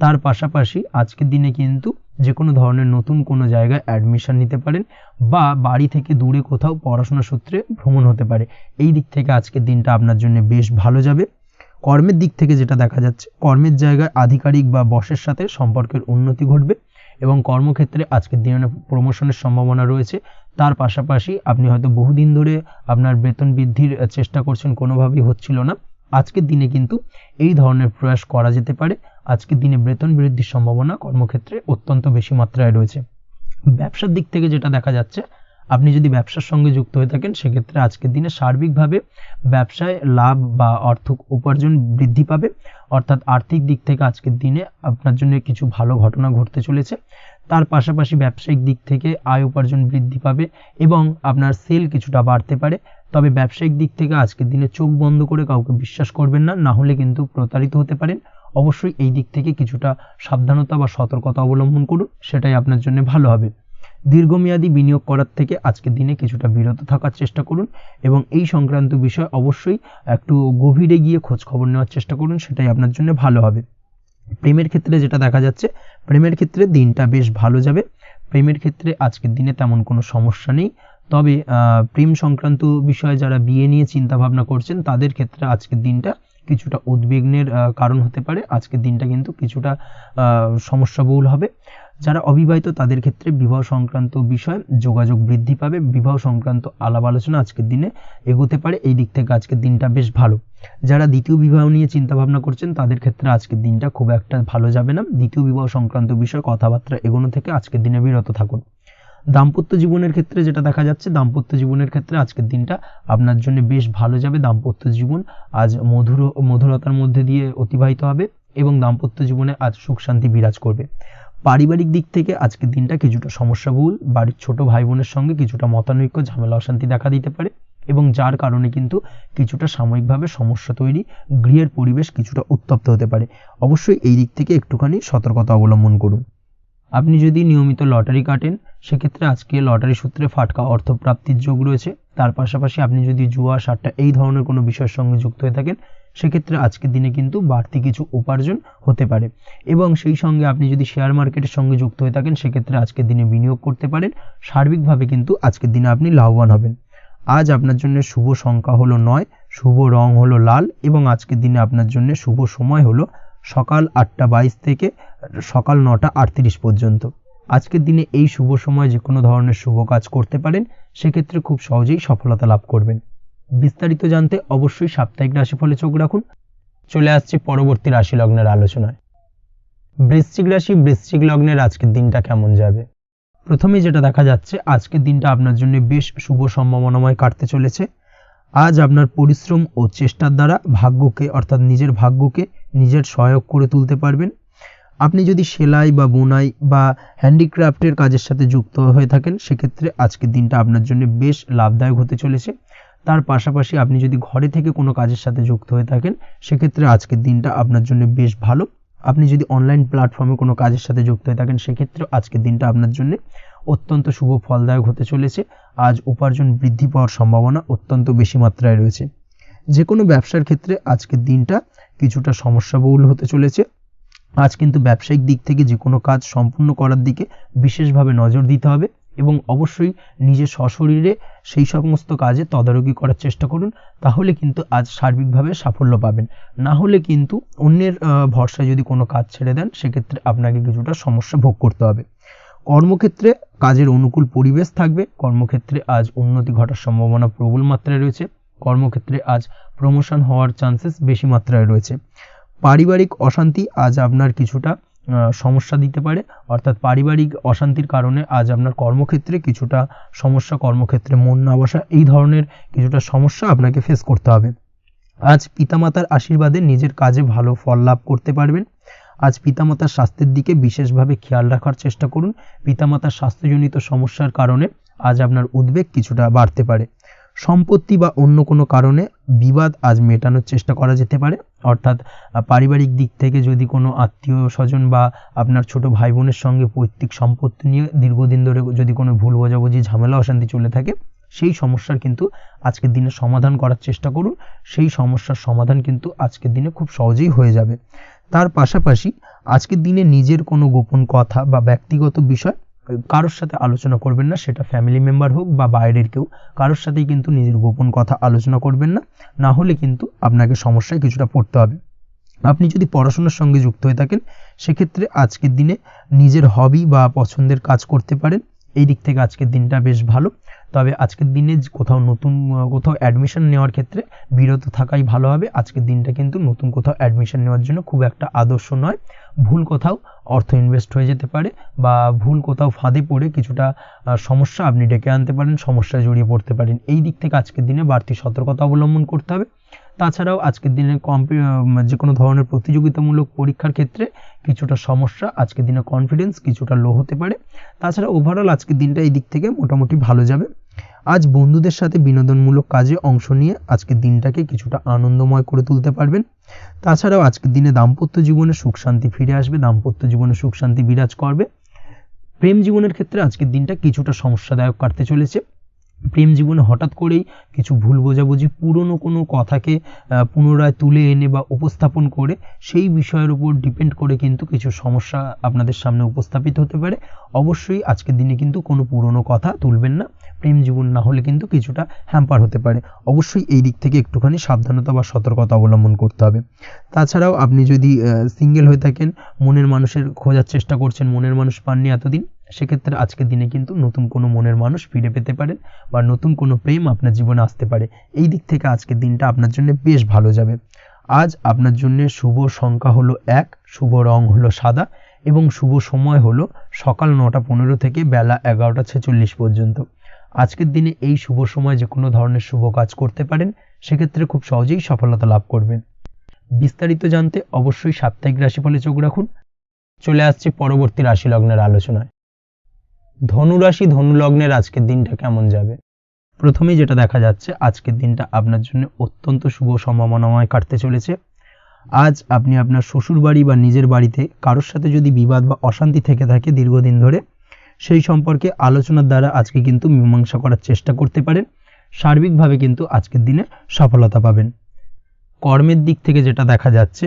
তার পাশাপাশি আজকের দিনে কিন্তু যে কোনো ধরনের নতুন কোনো জায়গায় অ্যাডমিশন নিতে পারেন বা বাড়ি থেকে দূরে কোথাও পড়াশোনা সূত্রে ভ্রমণ হতে পারে, এই দিক থেকে আজকের দিনটা আপনার জন্য বেশ ভালো যাবে। কর্মের দিক থেকে যেটা দেখা যাচ্ছে, কর্মের জায়গায় আধিকারিক বা বসের সাথে সম্পর্কের উন্নতি ঘটবে এবং কর্মক্ষেত্রে আজকের দিনে প্রমোশনের সম্ভাবনা রয়েছে। তার পাশাপাশি আপনি হয়তো বহুদিন ধরে আপনার বেতন বৃদ্ধির চেষ্টা করছেন, কোনোভাবেই হচ্ছিল না, আজকের দিনে কিন্তু এই ধরনের প্রয়াস করা যেতে পারে। আজকের দিনে বেতন বৃদ্ধির সম্ভাবনা কর্মক্ষেত্রে অত্যন্ত বেশি মাত্রায় রয়েছে। ব্যবসার দিক থেকে যেটা দেখা যাচ্ছে, আপনি যদি ব্যবসার সঙ্গে যুক্ত হয়ে থাকেন সেক্ষেত্রে আজকের দিনে সার্বিকভাবে ব্যবসায় লাভ বা অর্থ উপার্জন বৃদ্ধি পাবে, অর্থাৎ আর্থিক দিক থেকে আজকের দিনে আপনার জন্য কিছু ভালো ঘটনা ঘটতে চলেছে। তার পাশাপাশি ব্যবসায়িক দিক থেকে আয় উপার্জন বৃদ্ধি পাবে এবং আপনার সেল কিছুটা বাড়তে পারে। তবে ব্যবসায়িক দিক থেকে আজকের দিনে চোখ বন্ধ করে কাউকে বিশ্বাস করবেন না, না হলে কিন্তু প্রতারিত হতে পারেন। অবশ্যই এই দিক থেকে কিছুটা সাবধানতা বা সতর্কতা অবলম্বন করুন, সেটাই আপনার জন্য ভালো হবে। দীর্ঘমেয়াদী বিনিয়োগ করার থেকে আজকের দিনে কিছুটা বিরত থাকার চেষ্টা করুন এবং এই সংক্রান্ত বিষয় অবশ্যই একটু গভীরে গিয়ে খোঁজ খবর নেওয়ার চেষ্টা করুন, সেটাই আপনার জন্য ভালো হবে। প্রেমের ক্ষেত্রে যেটা দেখা যাচ্ছে, প্রেমের ক্ষেত্রে দিনটা বেশ ভালো যাবে। প্রেমের ক্ষেত্রে আজকের দিনে তেমন কোনো সমস্যা নেই। তবে প্রেম সংক্রান্ত বিষয়ে যারা বিয়ে নিয়ে চিন্তা ভাবনা করছেন তাদের ক্ষেত্রে আজকের দিনটা কিছুটা উদ্বিগ্নের কারণ হতে পারে। আজকের দিনটা কিন্তু কিছুটা সমস্যাবহুল হবে। যারা অবিবাহিত তাদের ক্ষেত্রে বিবাহ সংক্রান্ত বিষয় যোগাযোগ বৃদ্ধি পাবে, বিবাহ সংক্রান্ত আলাপ আলোচনা আজকের দিনে এগোতে পারে। এই দিক থেকে আজকের দিনটা বেশ ভালো। যারা দ্বিতীয় বিবাহ নিয়ে চিন্তা ভাবনা করছেন তাদের ক্ষেত্রে আজকের দিনটা খুব একটা ভালো যাবে না। দ্বিতীয় বিবাহ সংক্রান্ত বিষয় কথাবার্তা এগোনো থেকে আজকের দিনে বিরত থাকুন। দাম্পত্য জীবনের ক্ষেত্রে যেটা দেখা যাচ্ছে, দাম্পত্য জীবনের ক্ষেত্রে আজকের দিনটা আপনার জন্য বেশ ভালো যাবে। দাম্পত্য জীবন আজ মধুরতার মধ্যে দিয়ে অতিবাহিত হবে এবং দাম্পত্য জীবনে আজ সুখ শান্তি বিরাজ করবে। পারিবারিক দিক থেকে আজকের দিনটা কিছুটা সমস্যাবহুল। বাড়ির ছোট ভাই বোনের সঙ্গে কিছুটা মতানৈক্য, ঝামেলা, অশান্তি দেখা দিতে পারে এবং যার কারণে কিন্তু কিছুটা সাময়িকভাবে সমস্যা তৈরি, গৃহের পরিবেশ কিছুটা উত্তপ্ত হতে পারে। অবশ্যই এই দিক থেকে একটুখানি সতর্কতা অবলম্বন করুন। আপনি যদি নিয়মিত লটারি কাটেন সেক্ষেত্রে আজকে লটারি সূত্রে ফাটকা অর্থপ্রাপ্তির যোগ রয়েছে। তার পাশাপাশি আপনি যদি জুয়া, সাট্টা এই ধরনের কোনো বিষয়ের সঙ্গে যুক্ত হয়ে থাকেন সেক্ষেত্রে আজকের দিনে কিন্তু বাড়তি কিছু উপার্জন হতে পারে এবং সেই সঙ্গে আপনি যদি শেয়ার মার্কেটের সঙ্গে যুক্ত হয়ে থাকেন সেক্ষেত্রে আজকের দিনে বিনিয়োগ করতে পারেন। সার্বিকভাবে কিন্তু আজকের দিনে আপনি লাভবান হবেন। আজ আপনার জন্য শুভ সংখ্যা হলো 9, শুভ রং হলো লাল এবং আজকের দিনে আপনার জন্য শুভ সময় হলো সকাল 8টা 22 থেকে সকাল 9টা 38 পর্যন্ত। আজকের দিনে এই শুভ সময় যে কোনো ধরনের শুভ কাজ করতে পারেন, সেক্ষেত্রে খুব সহজেই সফলতা লাভ করবেন। বিস্তারিত জানতে অবশ্যই সাপ্তাহিক রাশিফলে চোখ রাখুন। চলে আসছে পরবর্তী রাশি লগ্নের আলোচনায়। বৃশ্চিক রাশি, বৃশ্চিক লগ্নের আজকের দিনটা কেমন যাবে? প্রথমে যেটা দেখা যাচ্ছে, আজকের দিনটা আপনার জন্য বেশ শুভ সম্ভাবনাময় কাটতে চলেছে। আজ আপনার পরিশ্রম ও চেষ্টার দ্বারা ভাগ্যকে অর্থাৎ নিজের ভাগ্যকে নিজের সহায়ক করে তুলতে পারবেন। আপনি যদি সেলাই বা বুনাই বা হ্যান্ডিক্রাফটের কাজের সাথে যুক্ত হয়ে থাকেন সেক্ষেত্রে আজকের দিনটা আপনার জন্য বেশ লাভদায়ক হতে চলেছে। তার পাশাপাশি আপনি যদি ঘরে থেকে কোনো কাজের সাথে যুক্ত হয়ে থাকেন সেক্ষেত্রে আজকের দিনটা আপনার জন্য বেশ ভালো। আপনি যদি অনলাইন প্ল্যাটফর্মে কোনো কাজের সাথে যুক্ত হয়ে থাকেন সেক্ষেত্রে আজকের দিনটা আপনার জন্য অত্যন্ত শুভ ফলদায়ক হতে চলেছে। আজ উপার্জন বৃদ্ধি পাওয়ার সম্ভাবনা অত্যন্ত বেশি মাত্রায় রয়েছে। যে কোনো ব্যবসার ক্ষেত্রে আজকের দিনটা কিছুটা সমস্যাবহুল হতে চলেছে। আজ কিন্তু ব্যবসায়িক দিক থেকে যে কোনো কাজ সম্পূর্ণ করার দিকে বিশেষভাবে নজর দিতে হবে এবং অবশ্যই নিজের সশরীরে সেই সমস্ত কাজে তদারকি করার চেষ্টা করুন, তাহলে কিন্তু আজ সার্বিকভাবে সাফল্য পাবেন। না হলে কিন্তু অন্যের ভরসায় যদি কোনো কাজ ছেড়ে দেন সেক্ষেত্রে আপনাকে কিছুটা সমস্যা ভোগ করতে হবে। কর্মক্ষেত্রে কাজের অনুকূল পরিবেশ থাকবে। কর্মক্ষেত্রে আজ উন্নতি ঘটার সম্ভাবনা প্রবল মাত্রায় রয়েছে। কর্মক্ষেত্রে আজ প্রমোশন হওয়ার চান্সেস বেশি মাত্রায় রয়েছে। পারিবারিক অশান্তি আজ আপনার কিছুটা সমস্যা দিতে পারে, অর্থাৎ পারিবারিক অশান্তির কারণে আজ আপনার কর্মক্ষেত্রে কিছুটা সমস্যা, কর্মক্ষেত্রে মন না বসা, এই ধরনের কিছুটা সমস্যা আপনাকে ফেস করতে হবে। আজ পিতামাতার আশীর্বাদে নিজের কাজে ভালো ফল লাভ করতে পারবেন। আজ পিতামাতার স্বাস্থ্যের দিকে বিশেষভাবে খেয়াল রাখার চেষ্টা করুন। পিতামাতার স্বাস্থ্যজনিত সমস্যার কারণে আজ আপনার উদ্বেগ কিছুটা বাড়তে পারে। সম্পত্তি বা অন্য কোনো কারণে বিবাদ আজ মেটানোর চেষ্টা করা যেতে পারে, অর্থাৎ পারিবারিক দিক থেকে যদি কোনো আত্মীয় স্বজন বা আপনার ছোট ভাই বোনের সঙ্গে পৈতৃক সম্পত্তি নিয়ে দীর্ঘদিন ধরে যদি কোনো ভুল বোঝাবুঝি, ঝামেলা, অশান্তি চলে থাকে সেই সমস্যার কিন্তু আজকের দিনে সমাধান করার চেষ্টা করুন। সেই সমস্যার সমাধান কিন্তু আজকের দিনে খুব সহজেই হয়ে যাবে। তার পাশাপাশি আজকের দিনে নিজের কোনো গোপন কথা বা ব্যক্তিগত বিষয় কারোর সাথে আলোচনা করবেন না, সেটা ফ্যামিলি মেম্বার হোক বা বাইরের কেউ, কারোর সাথেই কিন্তু নিজের গোপন কথা আলোচনা করবেন না, না হলে কিন্তু আপনাকে সমস্যায় কিছুটা পড়তে হবে। আপনি যদি পড়াশোনার সঙ্গে যুক্ত হয়ে থাকেন সেক্ষেত্রে আজকের দিনে নিজের হবি বা পছন্দের কাজ করতে পারেন। এই দিক থেকে আজকের দিনটা বেশ ভালো। তবে আজকের দিনে কোথাও অ্যাডমিশন নেওয়ার ক্ষেত্রে বিরত থাকাই ভালো হবে। আজকের দিনটা কিন্তু নতুন কোথাও অ্যাডমিশন নেওয়ার জন্য খুব একটা আদর্শ নয়। ভুল কোথাও অর্থ ইনভেস্ট হয়ে যেতে পারে বা ভুল কোথাও ফাঁদে পড়ে কিছুটা সমস্যা আপনি ডেকে আনতে পারেন, সমস্যায় জড়িয়ে পড়তে পারেন। এই দিক থেকে আজকের দিনে বাড়তি সতর্কতা অবলম্বন করতে হবে। তাছাড়াও আজকের দিনে যে কোনো ধরনের প্রতিযোগিতামূলক পরীক্ষার ক্ষেত্রে কিছুটা সমস্যা, আজকের দিনে কনফিডেন্স কিছুটা লো হতে পারে। তাছাড়া ওভারঅল আজকের দিনটা এই দিক থেকে মোটামুটি ভালো যাবে। আজ বন্ধুদের সাথে বিনোদনমূলক কাজে অংশ নিয়ে আজকের দিনটাকে কিছুটা আনন্দময় করে তুলতে পারবেন। তাছাড়াও আজকের দিনে দাম্পত্য জীবনে সুখ শান্তি ফিরে আসবে, দাম্পত্য জীবনে সুখ শান্তি বিরাজ করবে। প্রেম জীবনের ক্ষেত্রে আজকের দিনটা কিছুটা সমস্যাদায়ক কাটতে চলেছে। প্রেম জীবনে হঠাৎ করেই কিছু ভুল বোঝাবুঝি, পুরনো কোনো কথাকে পুনরায় তুলে এনে বা উপস্থাপন করে সেই বিষয়ের উপর ডিপেন্ড করে কিন্তু কিছু সমস্যা আপনাদের সামনে উপস্থাপিত হতে পারে। অবশ্যই আজকের দিনে কিন্তু কোনো পুরনো কথা তুলবেন না, প্রেম জীবন না হলে কিন্তু কিছুটা হ্যাম্পার হতে পারে। অবশ্যই এই দিক থেকে একটুখানি সাবধানতা বা সতর্কতা অবলম্বন করতে হবে। তাছাড়াও আপনি যদি সিঙ্গেল হয়ে থাকেন, মনের মানুষের খোঁজার চেষ্টা করছেন, মনের মানুষ পাননি এতদিন, সেক্ষেত্রে আজকের দিনে কিন্তু নতুন কোনো মনের মানুষ ফিরে পেতে পারেন বা নতুন কোনো প্রেম আপনার জীবনে আসতে পারে। এই দিক থেকে আজকের দিনটা আপনার জন্য বেশ ভালো যাবে। আজ আপনার জন্য শুভ সংখ্যা হলো 1, শুভ রং হলো সাদা এবং শুভ সময় হলো সকাল 9:15 থেকে বেলা 11:46 পর্যন্ত। আজকের দিনে এই শুভ সময় যে কোনো ধরনের শুভ কাজ করতে পারেন, সেক্ষেত্রে খুব সহজেই সফলতা লাভ করবেন। বিস্তারিত জানতে অবশ্যই সাপ্তাহিক রাশিফলে চোখ রাখুন। চলে আসছি পরবর্তী রাশি লগ্নের আলোচনায়। ধনুরাশি, ধনু লগ্নের আজকের দিনটা কেমন যাবে? প্রথমেই যেটা দেখা যাচ্ছে, আজকের দিনটা আপনার জন্য অত্যন্ত শুভ সম্ভাবনাময় কাটতে চলেছে। আজ আপনি আপনার শ্বশুর বাড়ি বা নিজের বাড়িতে কারোর সাথে যদি বিবাদ বা অশান্তি থেকে থাকে দীর্ঘদিন ধরে, সেই সম্পর্কে আলোচনার দ্বারা আজকে কিন্তু মীমাংসা করার চেষ্টা করতে পারেন। সার্বিকভাবে কিন্তু আজকের দিনে সফলতা পাবেন। কর্মের দিক থেকে যেটা দেখা যাচ্ছে,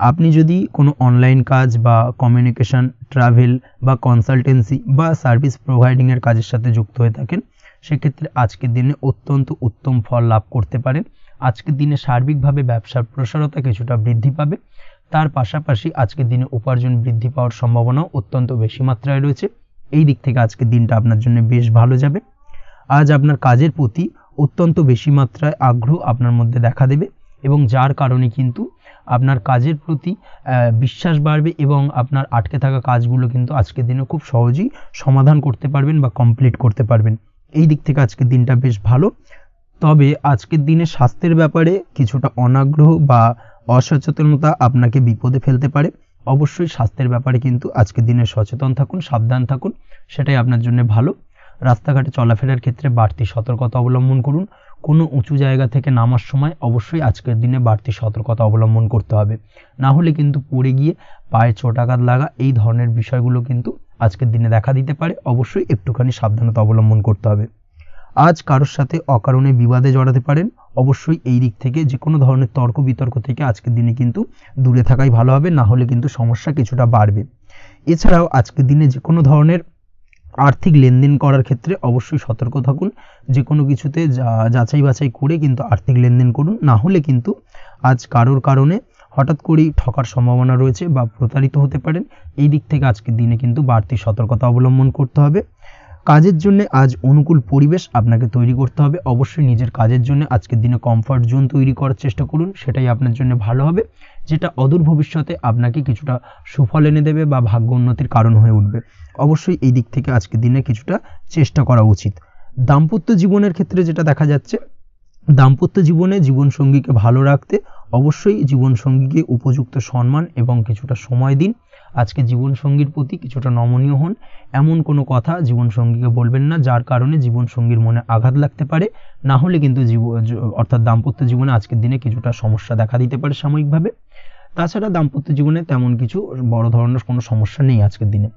আপনি যদি কোনো অনলাইন কাজ বা কমিউনিকেশন, ট্রাভেল বা কনসালটেন্সি বা সার্ভিস প্রোভাইডিংয়ের কাজের সাথে যুক্ত হয়ে থাকেন, সেক্ষেত্রে আজকের দিনে অত্যন্ত উত্তম ফল লাভ করতে পারেন। আজকের দিনে সার্বিকভাবে ব্যবসার প্রসারতা কিছুটা বৃদ্ধি পাবে। তার পাশাপাশি আজকের দিনে উপার্জন বৃদ্ধি পাওয়ার সম্ভাবনাও অত্যন্ত বেশি মাত্রায় রয়েছে। এই দিক থেকে আজকের দিনটা আপনার জন্য বেশ ভালো যাবে। আজ আপনার কাজের প্রতি অত্যন্ত বেশি মাত্রায় আগ্রহ আপনার মধ্যে দেখা দেবে এবং যার কারণে কিন্তু আপনার কাজের প্রতি বিশ্বাস বাড়বে এবং আপনার আটকে থাকা কাজগুলো কিন্তু আজকের দিনে খুব সহজেই সমাধান করতে পারবেন বা কমপ্লিট করতে পারবেন। এই দিক থেকে আজকের দিনটা বেশ ভালো। তবে আজকের দিনে স্বাস্থ্যের ব্যাপারে কিছুটা অনাগ্রহ বা অসচেতনতা আপনাকে বিপদে ফেলতে পারে। অবশ্যই স্বাস্থ্যের ব্যাপারে কিন্তু আজকের দিনে সচেতন থাকুন, সাবধান থাকুন, সেটাই আপনার জন্য ভালো। রাস্তাঘাটে চলাফেরার ক্ষেত্রে বাড়তি সতর্কতা অবলম্বন করুন। কোনো উঁচু জায়গা থেকে নামার সময় অবশ্যই আজকের দিনে বাড়তি সতর্কতা অবলম্বন করতে হবে, না হলে কিন্তু পড়ে গিয়ে পায়ে চোটাঘাত লাগা এই ধরনের বিষয়গুলো কিন্তু আজকের দিনে দেখা দিতে পারে। অবশ্যই একটুখানি সাবধানতা অবলম্বন করতে হবে। আজ কারোর সাথে অকারণে বিবাদে জড়াতে পারেন। অবশ্যই এই দিক থেকে যে কোনো ধরনের তর্ক বিতর্ক থেকে আজকের দিনে কিন্তু দূরে থাকাই ভালো হবে, না হলে কিন্তু সমস্যা কিছুটা বাড়বে। এছাড়াও আজকের দিনে যে কোনো ধরনের আর্থিক লেনদেন করার ক্ষেত্রে অবশ্যই সতর্ক থাকুন। যে কোনো কিছুতে যাচাই বাছাই করে কিন্তু আর্থিক লেনদেন করুন, না হলে কিন্তু আজ কারোর কারণে হঠাৎ করেই ঠকার সম্ভাবনা রয়েছে বা প্রতারিত হতে পারেন। এই দিক থেকে আজকের দিনে কিন্তু বাড়তি সতর্কতা অবলম্বন করতে হবে। কাজের জন্য আজ অনুকূল পরিবেশ আপনাকে তৈরি করতে হবে। অবশ্যই নিজের কাজের জন্য আজকের দিনে কমফর্ট জোন তৈরি করার চেষ্টা করুন, সেটাই আপনার জন্য ভালো হবে, যেটা অদূর ভবিষ্যতে আপনাকে কিছুটা সুফল এনে দেবে বা ভাগ্য উন্নতির কারণ হয়ে উঠবে। অবশ্যই এই দিক থেকে আজকের দিনে কিছুটা চেষ্টা করা উচিত। দাম্পত্য জীবনের ক্ষেত্রে যেটা দেখা যাচ্ছে, দাম্পত্য জীবনে জীবনসঙ্গীকে ভালো রাখতে অবশ্যই জীবনসঙ্গীকে উপযুক্ত সম্মান এবং কিছুটা সময় দিন। আজকে জীবনসঙ্গীর প্রতি কিছুটা নমনীয় হন। এমন কোনো কথা জীবনসঙ্গীকে বলবেন না যার কারণে জীবনসঙ্গীর মনে আঘাত লাগতে পারে, না হলে কিন্তু অর্থাৎ দাম্পত্য জীবনে আজকের দিনে কিছুটা সমস্যা দেখা দিতে পারে সাময়িকভাবে। তাছাড়া দাম্পত্য জীবনে তেমন কিছু বড় ধরনের কোনো সমস্যা নেই আজকের দিনে।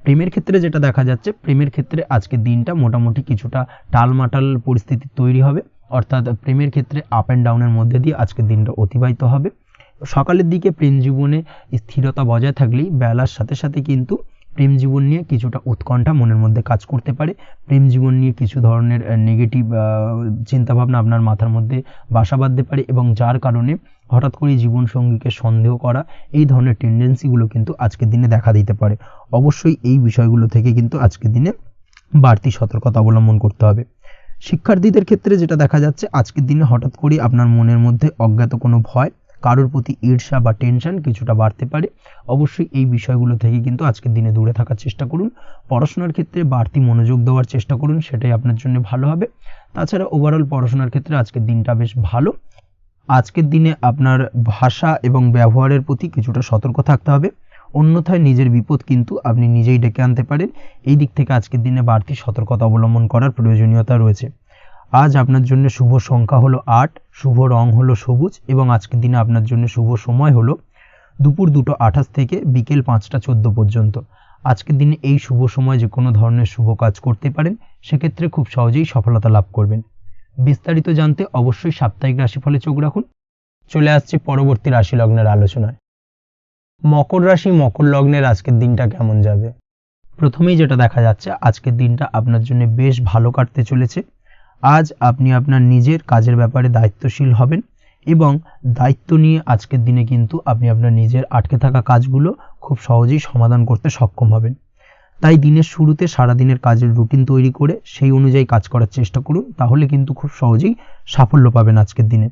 প্রেমের ক্ষেত্রে যেটা দেখা যাচ্ছে, প্রেমের ক্ষেত্রে আজকের দিনটা মোটামুটি কিছুটা টালমাটাল পরিস্থিতি তৈরি হবে, অর্থাৎ প্রেমের ক্ষেত্রে আপ অ্যান্ড ডাউনের মধ্যে দিয়ে আজকের দিনটা অতিবাহিত হবে। সকালের দিকে প্রেম জীবনে স্থিরতা বজায় থাকলেই বেলার সাথে সাথে কিন্তু প্রেম জীবন নিয়ে কিছুটা উৎকণ্ঠা মনের মধ্যে কাজ করতে পারে। প্রেম জীবন নিয়ে কিছু ধরনের নেগেটিভ চিন্তাভাবনা আপনার মাথার মধ্যে বাসা বাঁধতে পারে এবং যার কারণে হঠাৎ করে জীবনসঙ্গীকে সন্দেহ করা এই ধরনের টেন্ডেন্সিগুলো কিন্তু আজকের দিনে দেখা দিতে পারে। অবশ্যই এই বিষয়গুলো থেকে কিন্তু আজকের দিনে বাড়তি সতর্কতা অবলম্বন করতে হবে। শিক্ষার্থীদের ক্ষেত্রে যেটা দেখা যাচ্ছে, আজকের দিনে হঠাৎ করে আপনার মনের মধ্যে অজ্ঞাত কোনো ভয়, কারোর প্রতি ঈর্ষা বা টেনশন কিছুটা বাড়তে পারে। অবশ্যই এই বিষয়গুলো থেকে কিন্তু আজকের দিনে দূরে থাকার চেষ্টা করুন। পড়াশোনার ক্ষেত্রে বাড়তি মনোযোগ দেওয়ার চেষ্টা করুন, সেটাই আপনার জন্য ভালো হবে। তাছাড়া ওভারঅল পড়াশোনার ক্ষেত্রে আজকের দিনটা বেশ ভালো। আজকের দিনে আপনার ভাষা এবং ব্যবহারের প্রতি কিছুটা সতর্ক থাকতে হবে, অন্যথায় নিজের বিপদ কিন্তু আপনি নিজেই ডেকে আনতে পারেন। এই দিক থেকে আজকের দিনে বাড়তি সতর্কতা অবলম্বন করার প্রয়োজনীয়তা রয়েছে। আজ আপনার জন্য শুভ সংখ্যা হলো 8, শুভ রং হলো সবুজ এবং আজকের দিনে আপনার জন্য শুভ সময় হলো দুপুর 2:28 থেকে বিকেল 5:14 পর্যন্ত। আজকের দিনে এই শুভ সময় যে কোনো ধরনের শুভ কাজ করতে পারেন, সেক্ষেত্রে খুব সহজেই সফলতা লাভ করবেন। বিস্তারিত জানতে অবশ্যই সাপ্তাহিক রাশিফলে চোখ রাখুন। চলে আসছি পরবর্তী রাশি লগ্নের আলোচনায়। মকর রাশি মকর লগ্নের আজকের দিনটা কেমন যাবে? প্রথমেই যেটা দেখা যাচ্ছে, আজকের দিনটা আপনার জন্য বেশ ভালো কাটতে চলেছে। আজ আপনি আপনার নিজের কাজের ব্যাপারে দায়িত্বশীল হবেন এবং দায়িত্ব নিয়ে আজকের দিনে কিন্তু আপনি আপনার নিজের আটকে থাকা কাজগুলো খুব সহজেই সমাধান করতে সক্ষম হবেন। তাই দিনের শুরুতে সারাদিনের কাজের রুটিন তৈরি করে সেই অনুযায়ী কাজ করার চেষ্টা করুন, তাহলে কিন্তু খুব সহজেই সাফল্য পাবেন আজকের দিনে।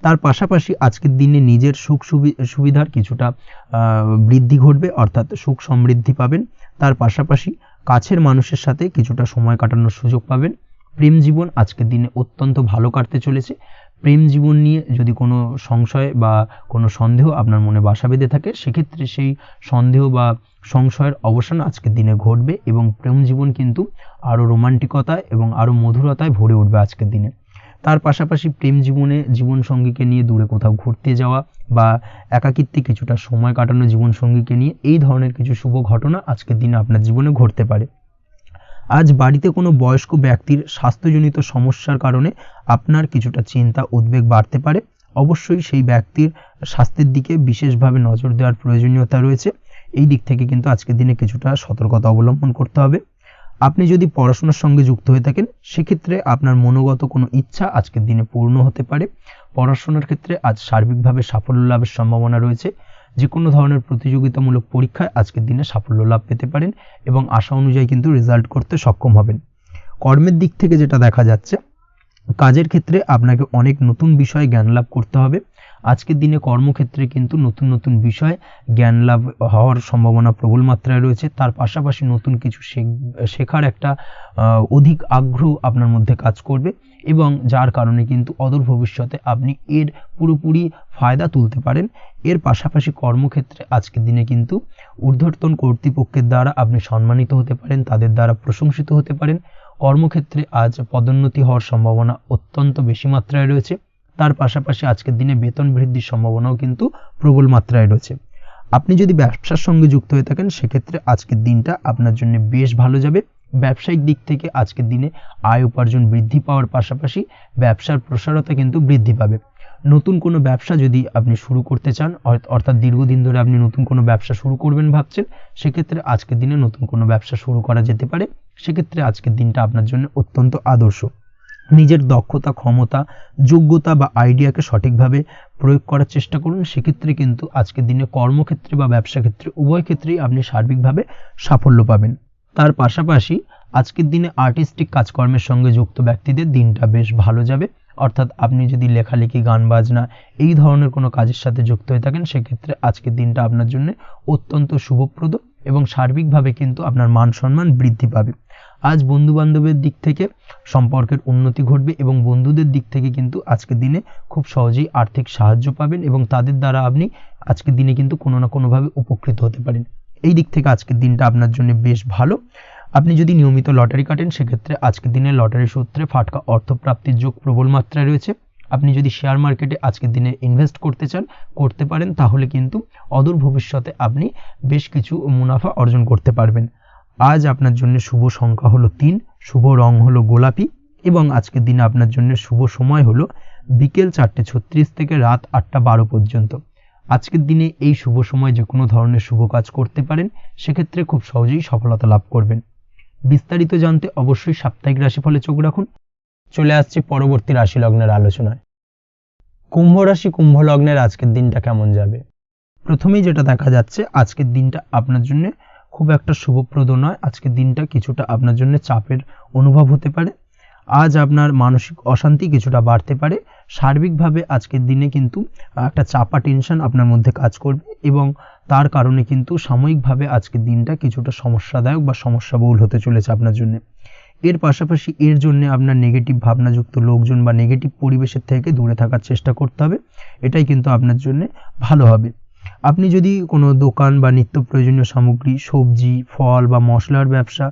তার পাশাপাশি আজকের দিনে নিজের সুখ সুবিধার কিছুটা বৃদ্ধি ঘটবে, অর্থাৎ সুখ সমৃদ্ধি পাবেন। তার পাশাপাশি কাছের মানুষের সাথে কিছুটা সময় কাটানোর সুযোগ পাবেন। প্রেম জীবন আজকের দিনে অত্যন্ত ভালো কাটতে চলেছে। প্রেম জীবন নিয়ে যদি কোনো সংশয় বা কোনো সন্দেহ আপনার মনে বাসা বেঁধে থাকে, সেক্ষেত্রে সেই সন্দেহ বা সংশয়ের অবসান আজকের দিনে ঘটবে এবং প্রেম জীবন কিন্তু আরও রোমান্টিকতায় এবং আরও মধুরতায় ভরে উঠবে আজকের দিনে। তার পাশাপাশি প্রেম জীবনে জীবনসঙ্গীকে নিয়ে দূরে কোথাও ঘুরতে যাওয়া বা একাকিত্বে কিছুটা সময় কাটানো জীবনসঙ্গীকে নিয়ে, এই ধরনের কিছু শুভ ঘটনা আজকের দিনে আপনার জীবনে ঘটতে পারে। আজ বাড়িতে কোনো বয়স্ক ব্যক্তির স্বাস্থ্যজনিত সমস্যার কারণে আপনার কিছুটা চিন্তা উদ্বেগ বাড়তে পারে। অবশ্যই সেই ব্যক্তির স্বাস্থ্যের দিকে বিশেষভাবে নজর দেওয়ার প্রয়োজনীয়তা রয়েছে। এই দিক থেকে কিন্তু আজকের দিনে কিছুটা সতর্কতা অবলম্বন করতে হবে। আপনি যদি পড়াশোনার সঙ্গে যুক্ত হয়ে থাকেন, সেক্ষেত্রে আপনার মনোগত কোনো ইচ্ছা আজকের দিনে পূর্ণ হতে পারে। পড়াশোনার ক্ষেত্রে আজ সার্বিকভাবে সাফল্য লাভের সম্ভাবনা রয়েছে। যে কোনো ধরনের প্রতিযোগিতামূলক পরীক্ষায় আজকের দিনে সাফল্য লাভ পেতে পারেন এবং আশা অনুযায়ী কিন্তু রেজাল্ট করতে সক্ষম হবেন। কর্মের দিক থেকে যেটা দেখা যাচ্ছে, কাজের ক্ষেত্রে আপনাকে অনেক নতুন বিষয়ে জ্ঞান লাভ করতে হবে। আজকের দিনে কর্মক্ষেত্রে কিন্তু নতুন নতুন বিষয় জ্ঞান লাভ হওয়ার সম্ভাবনা প্রবল মাত্রায় রয়েছে। তার পাশাপাশি নতুন কিছু শেখার একটা অধিক আগ্রহ আপনার মধ্যে কাজ করবে এবং যার কারণে কিন্তু অদূর ভবিষ্যতে আপনি এর পুরোপুরি ফায়দা তুলতে পারেন। এর পাশাপাশি কর্মক্ষেত্রে আজকের দিনে কিন্তু ঊর্ধ্বতন কর্তৃপক্ষের দ্বারা আপনি সম্মানিত হতে পারেন, তাদের দ্বারা প্রশংসিত হতে পারেন। কর্মক্ষেত্রে আজ পদোন্নতি হওয়ার সম্ভাবনা অত্যন্ত বেশি মাত্রায় রয়েছে। তার পাশাপাশি আজকের দিনে বেতন বৃদ্ধির সম্ভাবনাও কিন্তু প্রবল মাত্রায় রয়েছে। আপনি যদি ব্যবসার সঙ্গে যুক্ত হয়ে থাকেন, সেক্ষেত্রে আজকের দিনটা আপনার জন্য বেশ ভালো যাবে। ব্যবসায়িক দিক থেকে আজকের দিনে আয় উপার্জন বৃদ্ধি পাওয়ার পাশাপাশি ব্যবসার প্রসারতা কিন্তু বৃদ্ধি পাবে। নতুন কোনো ব্যবসা যদি আপনি শুরু করতে চান, অর্থাৎ দীর্ঘদিন ধরে আপনি নতুন কোনো ব্যবসা শুরু করবেন ভাবছেন, সেক্ষেত্রে আজকের দিনে নতুন কোনো ব্যবসা শুরু করা যেতে পারে। সেক্ষেত্রে আজকের দিনটা আপনার জন্য অত্যন্ত আদর্শ। নিজের দক্ষতা, ক্ষমতা, যোগ্যতা বা আইডিয়াকে সঠিকভাবে প্রয়োগ করার চেষ্টা করুন। সেক্ষেত্রে কিন্তু আজকের দিনে কর্মক্ষেত্রে বা ব্যবসা ক্ষেত্রে উভয় ক্ষেত্রেই আপনি সার্বিকভাবে সাফল্য পাবেন। তার পাশাপাশি আজকের দিনে আর্টিস্টিক কাজকর্মের সঙ্গে যুক্ত ব্যক্তিদের দিনটা বেশ ভালো যাবে। অর্থাৎ আপনি যদি লেখালেখি, গান বাজনা এই ধরনের কোনো কাজের সাথে যুক্ত হয়ে থাকেন, সেক্ষেত্রে আজকের দিনটা আপনার জন্য অত্যন্ত শুভপ্রদ এবং সার্বিকভাবে কিন্তু আপনার মান সম্মান বৃদ্ধি পাবে। আজ বন্ধু বান্ধবের দিক থেকে সম্পর্কের উন্নতি ঘটবে এবং বন্ধুদের দিক থেকে কিন্তু আজকের দিনে খুব সহজেই আর্থিক সাহায্য পাবেন এবং তাদের দ্বারা আপনি আজকের দিনে কিন্তু কোনো না কোনোভাবে উপকৃত হতে পারেন। এই দিক থেকে আজকের দিনটা আপনার জন্য বেশ ভালো। আপনি যদি নিয়মিত লটারি কাটেন, সেক্ষেত্রে আজকের দিনে লটারি সূত্রে ফাটকা অর্থপ্রাপ্তির যোগ প্রবল মাত্রায় রয়েছে। আপনি যদি শেয়ার মার্কেটে আজকের দিনে ইনভেস্ট করতে চান, করতে পারেন, তাহলে কিন্তু অদূর ভবিষ্যতে আপনি বেশ কিছু মুনাফা অর্জন করতে পারবেন। আজ আপনার জন্য শুভ সংখ্যা হলো 3, শুভ রং হলো গোলাপি এবং আজকের দিনে আপনার জন্য শুভ সময় হলো বিকেল 4:36 থেকে রাত 8:12 পর্যন্ত। আজকের দিনে এই শুভ সময় যে কোনো ধরনের শুভ কাজ করতে পারেন, সেক্ষেত্রে খুব সহজেই সফলতা লাভ করবেন। বিস্তারিত জানতে অবশ্যই সাপ্তাহিক রাশিফলে চোখ রাখুন। চলে আসছে পরবর্তী রাশি লগ্নের আলোচনায়। কুম্ভ রাশি কুম্ভ লগ্নের আজকের দিনটা কেমন যাবে? প্রথমেই যেটা দেখা যাচ্ছে, আজকের দিনটা আপনার জন্য খুব একটা শুভপ্রদ নয়। আজকের দিনটা কিছুটা আপনার জন্য চাপের অনুভব হতে পারে। আজ আপনার মানসিক অশান্তি কিছুটা বাড়তে পারে। সার্বিকভাবে আজকের দিনে কিন্তু একটা চাপা টেনশন আপনার মধ্যে কাজ করবে এবং তার কারণে কিন্তু সাময়িকভাবে আজকের দিনটা কিছুটা সমস্যাদায়ক বা সমস্যাবহুল হতে চলেছে আপনার জন্য। এর পাশাপাশি এর জন্য আপনার নেগেটিভ ভাবনাযুক্ত লোকজন বা নেগেটিভ পরিবেশের থেকে দূরে থাকার চেষ্টা করতে হবে, এটাই কিন্তু আপনার জন্য ভালো হবে। আপনি যদি কোনো দোকান বা নিত্য প্রয়োজনীয় সামগ্রী, সবজি, ফল বা মশলার ব্যবসা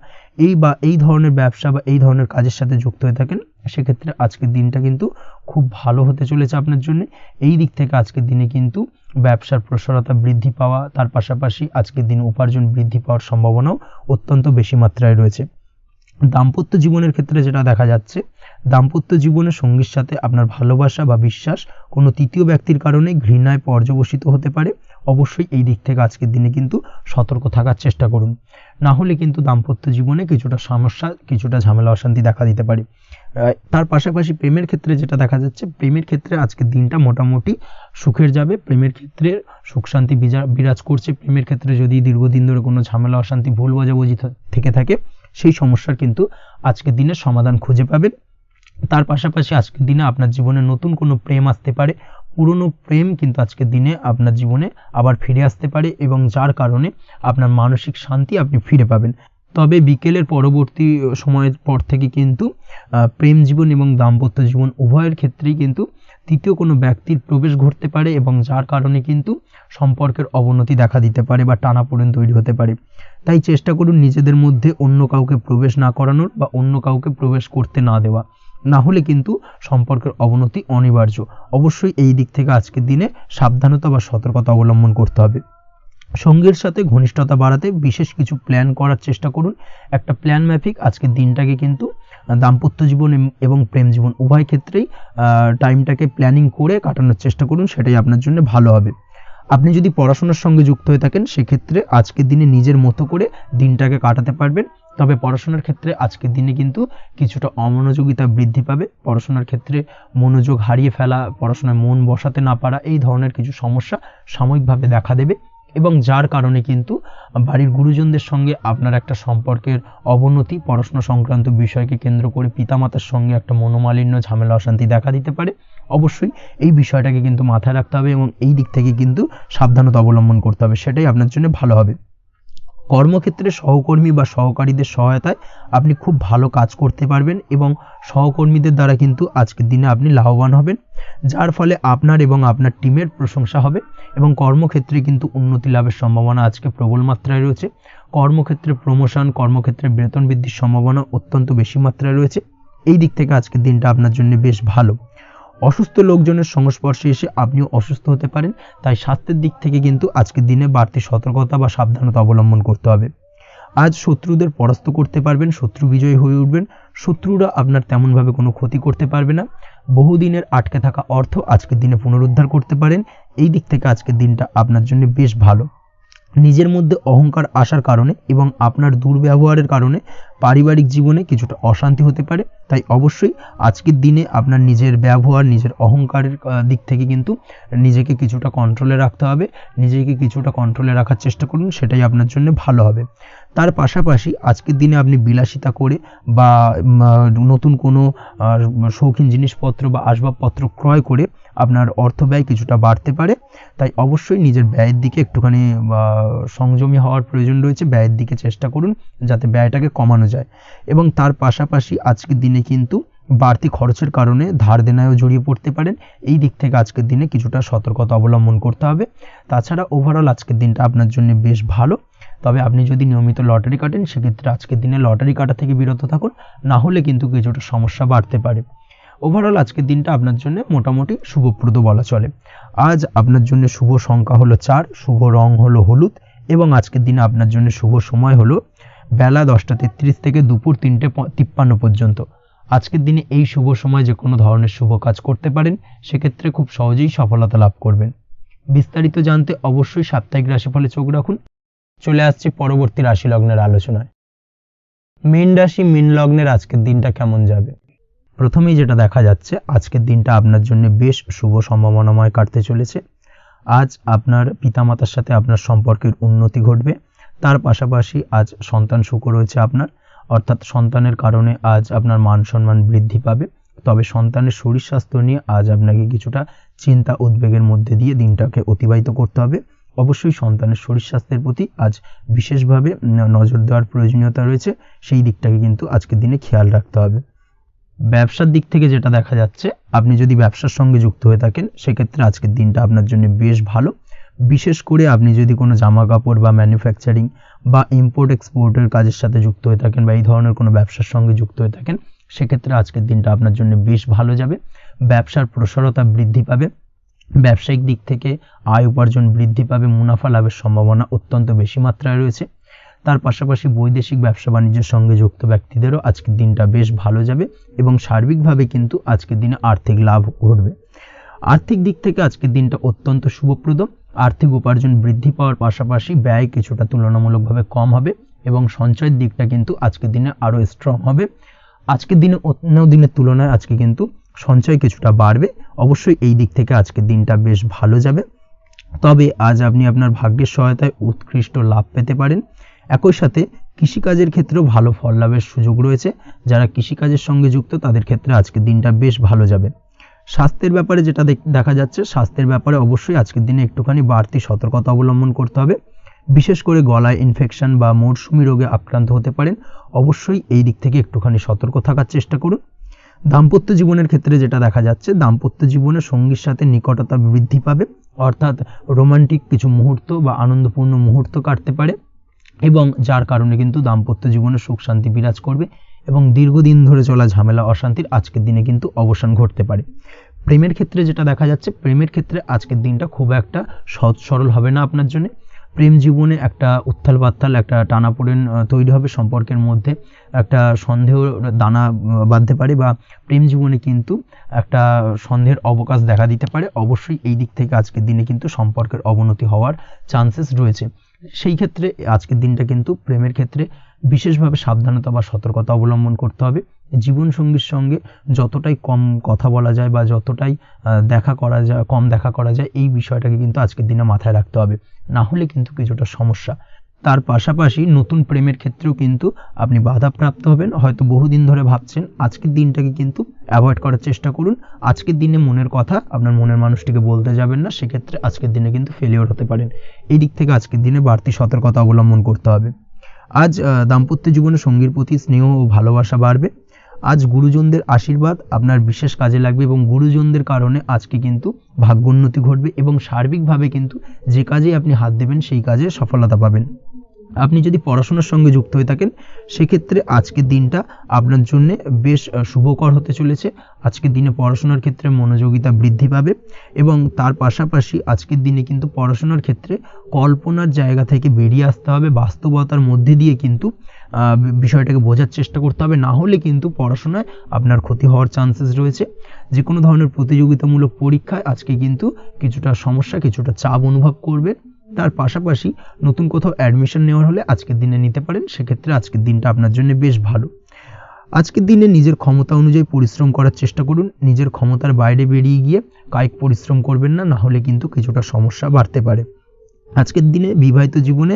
এই ধরনের ব্যবসা বা এই ধরনের কাজের সাথে যুক্ত হয়ে থাকেন, সেক্ষেত্রে আজকের দিনটা কিন্তু খুব ভালো হতে চলেছে আপনার জন্য। এই দিক থেকে আজকের দিনে কিন্তু ব্যবসার প্রসারতা বৃদ্ধি পাওয়া, তার পাশাপাশি আজকের দিনে উপার্জন বৃদ্ধি পাওয়ার সম্ভাবনাও অত্যন্ত বেশি মাত্রায় রয়েছে। দাম্পত্য জীবনের ক্ষেত্রে যেটা দেখা যাচ্ছে, দাম্পত্য জীবনের সঙ্গীর সাথে আপনার ভালোবাসা বা বিশ্বাস কোনো তৃতীয় ব্যক্তির কারণে ঘৃণায় পর্যবসিত হতে পারে। অবশ্যই এই দিক থেকে আজকের দিনে কিন্তু সতর্ক থাকার চেষ্টা করুন, না হলে কিন্তু দাম্পত্য জীবনে কিছুটা সমস্যা, কিছুটা ঝামেলা অশান্তি দেখা দিতে পারে। তার পাশাপাশি প্রেমের ক্ষেত্রে যেটা দেখা যাচ্ছে, প্রেমের ক্ষেত্রে আজকের দিনটা মোটামুটি সুখের যাবে। প্রেমের ক্ষেত্রে সুখ শান্তি বিরাজ করছে। প্রেমের ক্ষেত্রে যদি দীর্ঘদিন ধরে কোনো ঝামেলা অশান্তি ভুল বোঝাবুঝি থেকে থাকে, সেই সমস্যার কিন্তু আজকের দিনে সমাধান খুঁজে পাবেন। তার পাশাপাশি আজকের দিনে আপনার জীবনে নতুন কোনো প্রেম আসতে পারে। পুরনো প্রেম কিন্তু আজকের দিনে আপনার জীবনে আবার ফিরে আসতে পারে এবং যার কারণে আপনার মানসিক শান্তি আপনি ফিরে পাবেন। তবে বিকেলের পরবর্তী সময়ের পর থেকে কিন্তু প্রেম জীবন এবং দাম্পত্য জীবন উভয়ের ক্ষেত্রেই কিন্তু তৃতীয় কোনো ব্যক্তির প্রবেশ ঘটতে পারে এবং যার কারণে কিন্তু সম্পর্কের অবনতি দেখা দিতে পারে বা টানাপোড়েন তৈরি হতে পারে। তাই চেষ্টা করুন নিজেদের মধ্যে অন্য কাউকে প্রবেশ না করানোর বা অন্য কাউকে প্রবেশ করতে না দেওয়া, না হলে কিন্তু সম্পর্কের অবনতি অনিবার্য। অবশ্যই এই দিক থেকে আজকের দিনে সাবধানতা বা সতর্কতা অবলম্বন করতে হবে। সঙ্গীর সাথে ঘনিষ্ঠতা বাড়াতে বিশেষ কিছু প্ল্যান করার চেষ্টা করুন। একটা প্ল্যান মাফিক আজকের দিনটাকে কিন্তু দাম্পত্য জীবন এবং প্রেম জীবন উভয় ক্ষেত্রেই টাইমটাকে প্ল্যানিং করে কাটানোর চেষ্টা করুন, সেটাই আপনার জন্য ভালো হবে। আপনি যদি পড়াশোনার সঙ্গে যুক্ত হয়ে থাকেন, সেক্ষেত্রে আজকের দিনে নিজের মতো করে দিনটাকে কাটাতে পারবেন। তবে পড়াশোনার ক্ষেত্রে আজকের দিনে কিন্তু কিছুটা অমনোযোগিতা বৃদ্ধি পাবে। পড়াশোনার ক্ষেত্রে মনোযোগ হারিয়ে ফেলা, পড়াশোনায় মন বসাতে না পারা, এই ধরনের কিছু সমস্যা সাময়িকভাবে দেখা দেবে এবং যার কারণে কিন্তু বাড়ির গুরুজনদের সঙ্গে আপনার একটা সম্পর্কের অবনতি, পড়াশোনা সংক্রান্ত বিষয়কে কেন্দ্র করে পিতামাতার সঙ্গে একটা মনোমালিন্য, ঝামেলা অশান্তি দেখা দিতে পারে। অবশ্যই এই বিষয়টাকে কিন্তু মাথায় রাখতে হবে এবং এই দিক থেকে কিন্তু সাবধানতা অবলম্বন করতে হবে, সেটাই আপনার জন্য ভালো হবে। কর্মক্ষেত্রে সহকর্মী বা সহকারীদের সহায়তায় আপনি খুব ভালো কাজ করতে পারবেন এবং সহকর্মীদের দ্বারা কিন্তু আজকের দিনে আপনি লাভবান হবেন, যার ফলে আপনার এবং আপনার টিমের প্রশংসা হবে এবং কর্মক্ষেত্রে কিন্তু উন্নতি লাভের সম্ভাবনা আজকে প্রবল মাত্রায় রয়েছে। কর্মক্ষেত্রে প্রমোশন, কর্মক্ষেত্রে বেতন বৃদ্ধির সম্ভাবনা অত্যন্ত বেশি মাত্রায় রয়েছে। এই দিক থেকে আজকের দিনটা আপনার জন্য বেশ ভালো। অসুস্থ লোকজনের সংস্পর্শে এসে আপনিও অসুস্থ হতে পারেন, তাই স্বাস্থ্যের দিক থেকে কিন্তু আজকের দিনে বাড়তি সতর্কতা বা সাবধানতা অবলম্বন করতে হবে। আজ শত্রুদের পরাস্ত করতে পারবেন, শত্রু বিজয়ী হয়ে উঠবেন। শত্রুরা আপনার তেমনভাবে কোনো ক্ষতি করতে পারবে না। বহুদিনের আটকে থাকা অর্থ আজকের দিনে পুনরুদ্ধার করতে পারেন। এই দিক থেকে আজকের দিনটা আপনার জন্য বেশ ভালো। নিজের মধ্যে অহংকার আসার কারণে এবং আপনার দুর্ব্যবহারের কারণে পারিবারিক জীবনে কিছুটা অশান্তি হতে পারে, তাই অবশ্যই আজকের দিনে আপনার নিজের ব্যবহার, নিজের অহংকারের দিক থেকে কিন্তু নিজেকে কিছুটা কন্ট্রোলে রাখতে হবে। নিজেকে কিছুটা কন্ট্রোলে রাখার চেষ্টা করুন, সেটাই আপনার জন্য ভালো হবে। তার পাশাপাশি আজকের দিনে আপনি বিলাসিতা করে বা নতুন কোনো শৌখিন জিনিসপত্র বা আসবাবপত্র ক্রয় করে আপনার অর্থ ব্যয় কিছুটা বাড়তে পারে, তাই অবশ্যই নিজের ব্যয়ের দিকে একটুখানি সংযমী হওয়ার প্রয়োজন রয়েছে। ব্যয়ের দিকে চেষ্টা করুন যাতে ব্যয়টাকে কমানো যায় এবং তার পাশাপাশি আজকের দিনে কিন্তু বাড়তি খরচের কারণে ধার দেনায়ও জড়িয়ে পড়তে পারেন। এই দিক থেকে আজকের দিনে কিছুটা সতর্কতা অবলম্বন করতে হবে। তাছাড়া ওভারঅল আজকের দিনটা আপনার জন্য বেশ ভালো। তবে আপনি যদি নিয়মিত লটারি কাটেন, সেক্ষেত্রে আজকের দিনে লটারি কাটা থেকে বিরত থাকুন, না হলে কিন্তু কিছুটা সমস্যা বাড়তে পারে। ওভারঅল আজকের দিনটা আপনার জন্য মোটামুটি শুভপ্রদ বলা চলে। আজ আপনার জন্য শুভ সংখ্যা হলো 4, শুভ রং হলো হলুদ এবং আজকের দিনে আপনার জন্য শুভ সময় হলো বেলা 10:33 থেকে দুপুর 3:53 পর্যন্ত। আজকের দিনে এই শুভ সময় যে কোনো ধরনের শুভ কাজ করতে পারেন, সেক্ষেত্রে খুব সহজেই সফলতা লাভ করবেন। বিস্তারিত জানতে অবশ্যই সাপ্তাহিক রাশিফলে চোখ রাখুন। চলে আসছি পরবর্তী রাশি লগ্নের আলোচনায়। মীন রাশি, মীন লগ্নের আজকের দিনটা কেমন যাবে? প্রথমেই যেটা দেখা যাচ্ছে, আজকের দিনটা আপনার জন্য বেশ শুভ সম্ভাবনাময় কাটতে চলেছে। আজ আপনার পিতামাতার সাথে আপনার সম্পর্কের উন্নতি ঘটবে। তার পাশাপাশি আজ সন্তান সুখ রয়েছে আপনার। অর্থাৎ সন্তানের কারণে আজ আপনার মান সম্মান বৃদ্ধি পাবে। তবে সন্তানের শরীর স্বাস্থ্য নিয়ে আজ আপনাকে কিছুটা চিন্তা উদ্বেগের মধ্যে দিয়ে দিনটাকে অতিবাহিত করতে হবে। অবশ্যই সন্তানের শরীর স্বাস্থ্যের প্রতি আজ বিশেষভাবে নজর দেওয়ার প্রয়োজনীয়তা রয়েছে, সেই দিকটাকে কিন্তু আজকের দিনে খেয়াল রাখতে হবে। ব্যবসার দিক থেকে যেটা দেখা যাচ্ছে, আপনি যদি ব্যবসার সঙ্গে যুক্ত হয়ে থাকেন সেক্ষেত্রে আজকের দিনটা আপনার জন্য বেশ ভালো। বিশেষ করে আপনি যদি কোনো জামা কাপড় বা ম্যানুফ্যাকচারিং বা ইম্পোর্ট এক্সপোর্টের কাজের সাথে যুক্ত হয়ে থাকেন বা এই ধরনের কোনো ব্যবসার সঙ্গে যুক্ত হয়ে থাকেন সেক্ষেত্রে আজকের দিনটা আপনার জন্য বেশ ভালো যাবে। ব্যবসার প্রসারতা বৃদ্ধি পাবে, ব্যবসায়িক দিক থেকে আয় উপার্জন বৃদ্ধি পাবে, মুনাফা লাভের সম্ভাবনা অত্যন্ত বেশি মাত্রায় রয়েছে। তার পাশাপাশি বৈদেশিক ব্যবসা বাণিজ্যের সঙ্গে যুক্ত ব্যক্তিদেরও আজকের দিনটা বেশ ভালো যাবে এবং সার্বিকভাবে কিন্তু আজকের দিনে আর্থিক লাভ ঘটবে। আর্থিক দিক থেকে আজকের দিনটা অত্যন্ত শুভপ্রদ। আর্থিক উপার্জন বৃদ্ধি পাওয়ার পাশাপাশি ব্যয় কিছুটা তুলনামূলকভাবে কম হবে এবং সঞ্চয়ের দিকটা কিন্তু আজকের দিনে আরও স্ট্রং হবে। আজকের দিনে অন্য দিনের তুলনায় আজকে কিন্তু সঞ্চয় কিছুটা বাড়বে। অবশ্যই এই দিক থেকে আজকের দিনটা বেশ ভালো যাবে। তবে আজ আপনি আপনার ভাগ্যের সহায়তায় উৎকৃষ্ট লাভ পেতে পারেন। একই সাথে কৃষিকাজের ক্ষেত্রেও ভালো ফল লাভের সুযোগ রয়েছে। যারা কৃষিকাজের সঙ্গে যুক্ত তাদের ক্ষেত্রে আজকের দিনটা বেশ ভালো যাবে। স্বাস্থ্যের ব্যাপারে যেটা দেখা যাচ্ছে, স্বাস্থ্যের ব্যাপারে অবশ্যই আজকের দিনে একটুখানি বাড়তি সতর্কতা অবলম্বন করতে হবে। বিশেষ করে গলায় ইনফেকশন বা মৌসুমি রোগে আক্রান্ত হতে পারেন। অবশ্যই এই দিক থেকে একটুখানি সতর্ক থাকার চেষ্টা করুন। দাম্পত্য জীবনের ক্ষেত্রে যেটা দেখা যাচ্ছে, দাম্পত্য জীবনে সঙ্গীর সাথে নিকটতা বৃদ্ধি পাবে, অর্থাৎ রোমান্টিক কিছু মুহূর্ত বা আনন্দপূর্ণ মুহূর্ত কাটতে পারে এবং যার কারণে কিন্তু দাম্পত্য জীবনে সুখ শান্তি বিরাজ করবে এবং দীর্ঘদিন ধরে চলা ঝামেলা অশান্তির আজকের দিনে কিন্তু অবসান ঘটতে পারে। প্রেমের ক্ষেত্রে যেটা দেখা যাচ্ছে, প্রেমের ক্ষেত্রে আজকের দিনটা খুব একটা সহজ সরল হবে না আপনার জন্য। প্রেম জীবনে একটা উত্থাল পাত্তাল একটা টানাপোড়েন তৈরি হবে, সম্পর্কের মধ্যে একটা সন্দেহ দানা বাঁধতে পারে বা প্রেম জীবনে কিন্তু একটা সন্দেহের অবকাশ দেখা দিতে পারে। অবশ্যই এই দিক থেকে আজকের দিনে কিন্তু সম্পর্কের অবনতি হওয়ার চান্সেস রয়েছে। সেই ক্ষেত্রে আজকের দিনটা কিন্তু প্রেমের ক্ষেত্রে বিশেষভাবে সাবধানতা বা সতর্কতা অবলম্বন করতে হবে। জীবনসঙ্গীর সঙ্গে যতটাই কম কথা বলা যায় বা যতটাই কম দেখা করা যায় এই বিষয়টাকে কিন্তু আজকের দিনে মাথায় রাখতে হবে, না হলে কিন্তু কিছুটা সমস্যা। তার পাশাপাশি নতুন প্রেমের ক্ষেত্রেও কিন্তু আপনি বাধাপ্রাপ্ত হবেন। হয়তো বহুদিন ধরে ভাবছেন, আজকের দিনটাকে কিন্তু অ্যাভয়েড করার চেষ্টা করুন। আজকের দিনে মনের কথা আপনার মনের মানুষটিকে বলতে যাবেন না, সেক্ষেত্রে আজকের দিনে কিন্তু ফেলিওর হতে পারেন। এই দিক থেকে আজকের দিনে বাড়তি সতর্কতা অবলম্বন করতে হবে। আজ দাম্পত্য জীবনে সঙ্গীর প্রতি স্নেহ ও ভালোবাসা বাড়বে। আজ গুরুজনদের আশীর্বাদ আপনার বিশেষ কাজে লাগবে এবং গুরুজনদের কারণে আজকে কিন্তু ভাগ্যোন্নতি ঘটবে এবং সার্বিকভাবে কিন্তু যে কাজে আপনি হাত দেবেন সেই কাজে সফলতা পাবেন। আপনি যদি পড়াশোনার সঙ্গে যুক্ত হয়ে থাকেন সেক্ষেত্রে আজকের দিনটা আপনার জন্য বেশ শুভকর হতে চলেছে। আজকের দিনে পড়াশোনার ক্ষেত্রে মনোযোগিতা বৃদ্ধি পাবে এবং তার পাশাপাশি আজকের দিনে কিন্তু পড়াশোনার ক্ষেত্রে কল্পনার জায়গা থেকে বেরিয়ে আসতে হবে, বাস্তবতার মধ্যে দিয়ে কিন্তু বিষয়টাকে বোঝার চেষ্টা করতে হবে, না হলে কিন্তু পড়াশোনায় আপনার ক্ষতি হওয়ার চান্সেস রয়েছে। যে কোনো ধরনের প্রতিযোগিতামূলক পরীক্ষায় আজকে কিন্তু কিছুটা সমস্যা, কিছুটা চাপ অনুভব করবে। তার পাশাপাশি নতুন কোথাও অ্যাডমিশন নেওয়ার হলে আজকের দিনে নিতে পারেন, সেক্ষেত্রে আজকের দিনটা আপনার জন্য বেশ ভালো। আজকের দিনে নিজের ক্ষমতা অনুযায়ী পরিশ্রম করার চেষ্টা করুন। নিজের ক্ষমতার বাইরে বেরিয়ে গিয়ে কায়িক পরিশ্রম করবেন না, না হলে কিন্তু কিছুটা সমস্যা বাড়তে পারে। আজকের দিনে বিবাহিত জীবনে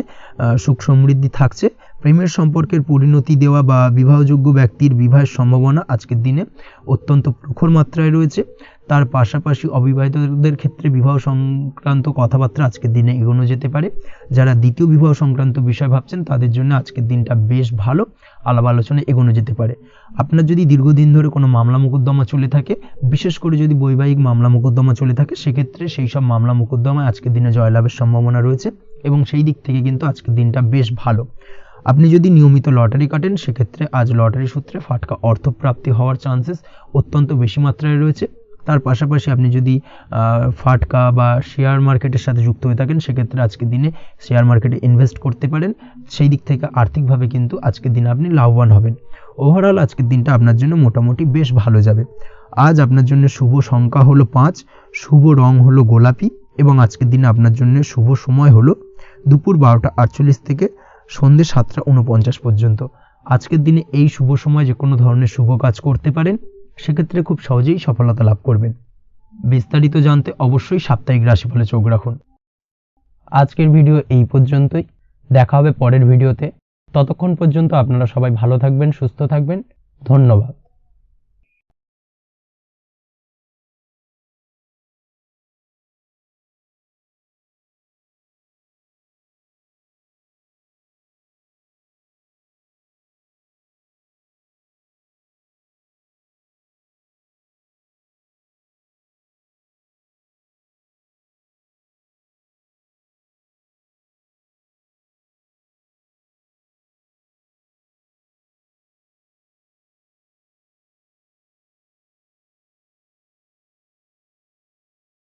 সুখ সমৃদ্ধি থাকছে। প্রেমের সম্পর্কের পরিণতি দেওয়া বা বিবাহযোগ্য ব্যক্তির বিবাহের সম্ভাবনা আজকের দিনে অত্যন্ত প্রখর মাত্রায় রয়েছে। তার পাশাপাশি অবিবাহিতদের ক্ষেত্রে বিবাহ সংক্রান্ত কথাবার্তা আজকের দিনে এগোনো যেতে পারে। যারা দ্বিতীয় বিবাহ সংক্রান্ত বিষয় ভাবছেন তাদের জন্য আজকের দিনটা বেশ ভালো, আলাপ আলোচনায় এগোনো যেতে পারে। আপনার যদি দীর্ঘদিন ধরে কোনো মামলা মোকদ্দমা চলে থাকে, বিশেষ করে যদি বৈবাহিক মামলা মোকদ্দমা চলে থাকে, সেক্ষেত্রে সেই সব মামলা মোকদ্দমায় আজকের দিনে জয়লাভের সম্ভাবনা রয়েছে এবং সেই দিক থেকে কিন্তু আজকের দিনটা বেশ ভালো। আপনি যদি নিয়মিত লটারি কাটেন সেক্ষেত্রে আজ লটারি সূত্রে ফাটকা অর্থপ্রাপ্তি হওয়ার চান্সেস অত্যন্ত বেশি মাত্রায় রয়েছে। তার পাশাপাশি আপনি যদি ফাটকা বা শেয়ার মার্কেটের সাথে যুক্ত হয়ে থাকেন সেক্ষেত্রে আজকের দিনে শেয়ার মার্কেটে ইনভেস্ট করতে পারেন। সেই দিক থেকে আর্থিকভাবে কিন্তু আজকের দিনে আপনি লাভবান হবেন। ওভারঅল আজকের দিনটা আপনার জন্য মোটামুটি বেশ ভালো যাবে। আজ আপনার জন্য শুভ সংখ্যা হলো 5, শুভ রং হলো গোলাপি এবং আজকের দিনে আপনার জন্য শুভ সময় হলো দুপুর 12:48 থেকে সন্ধ্যে 7:49 পর্যন্ত। আজকের দিনে এই শুভ সময় যে কোনো ধরনের শুভ কাজ করতে পারেন, সেক্ষেত্রে খুব সহজেই সফলতা লাভ করবেন। বিস্তারিত জানতে অবশ্যই সাপ্তাহিক রাশিফলে চোখ রাখুন। আজকের ভিডিও এই পর্যন্তই, দেখা হবে পরের ভিডিওতে। ততক্ষণ পর্যন্ত আপনারা সবাই ভালো থাকবেন, সুস্থ থাকবেন। ধন্যবাদ।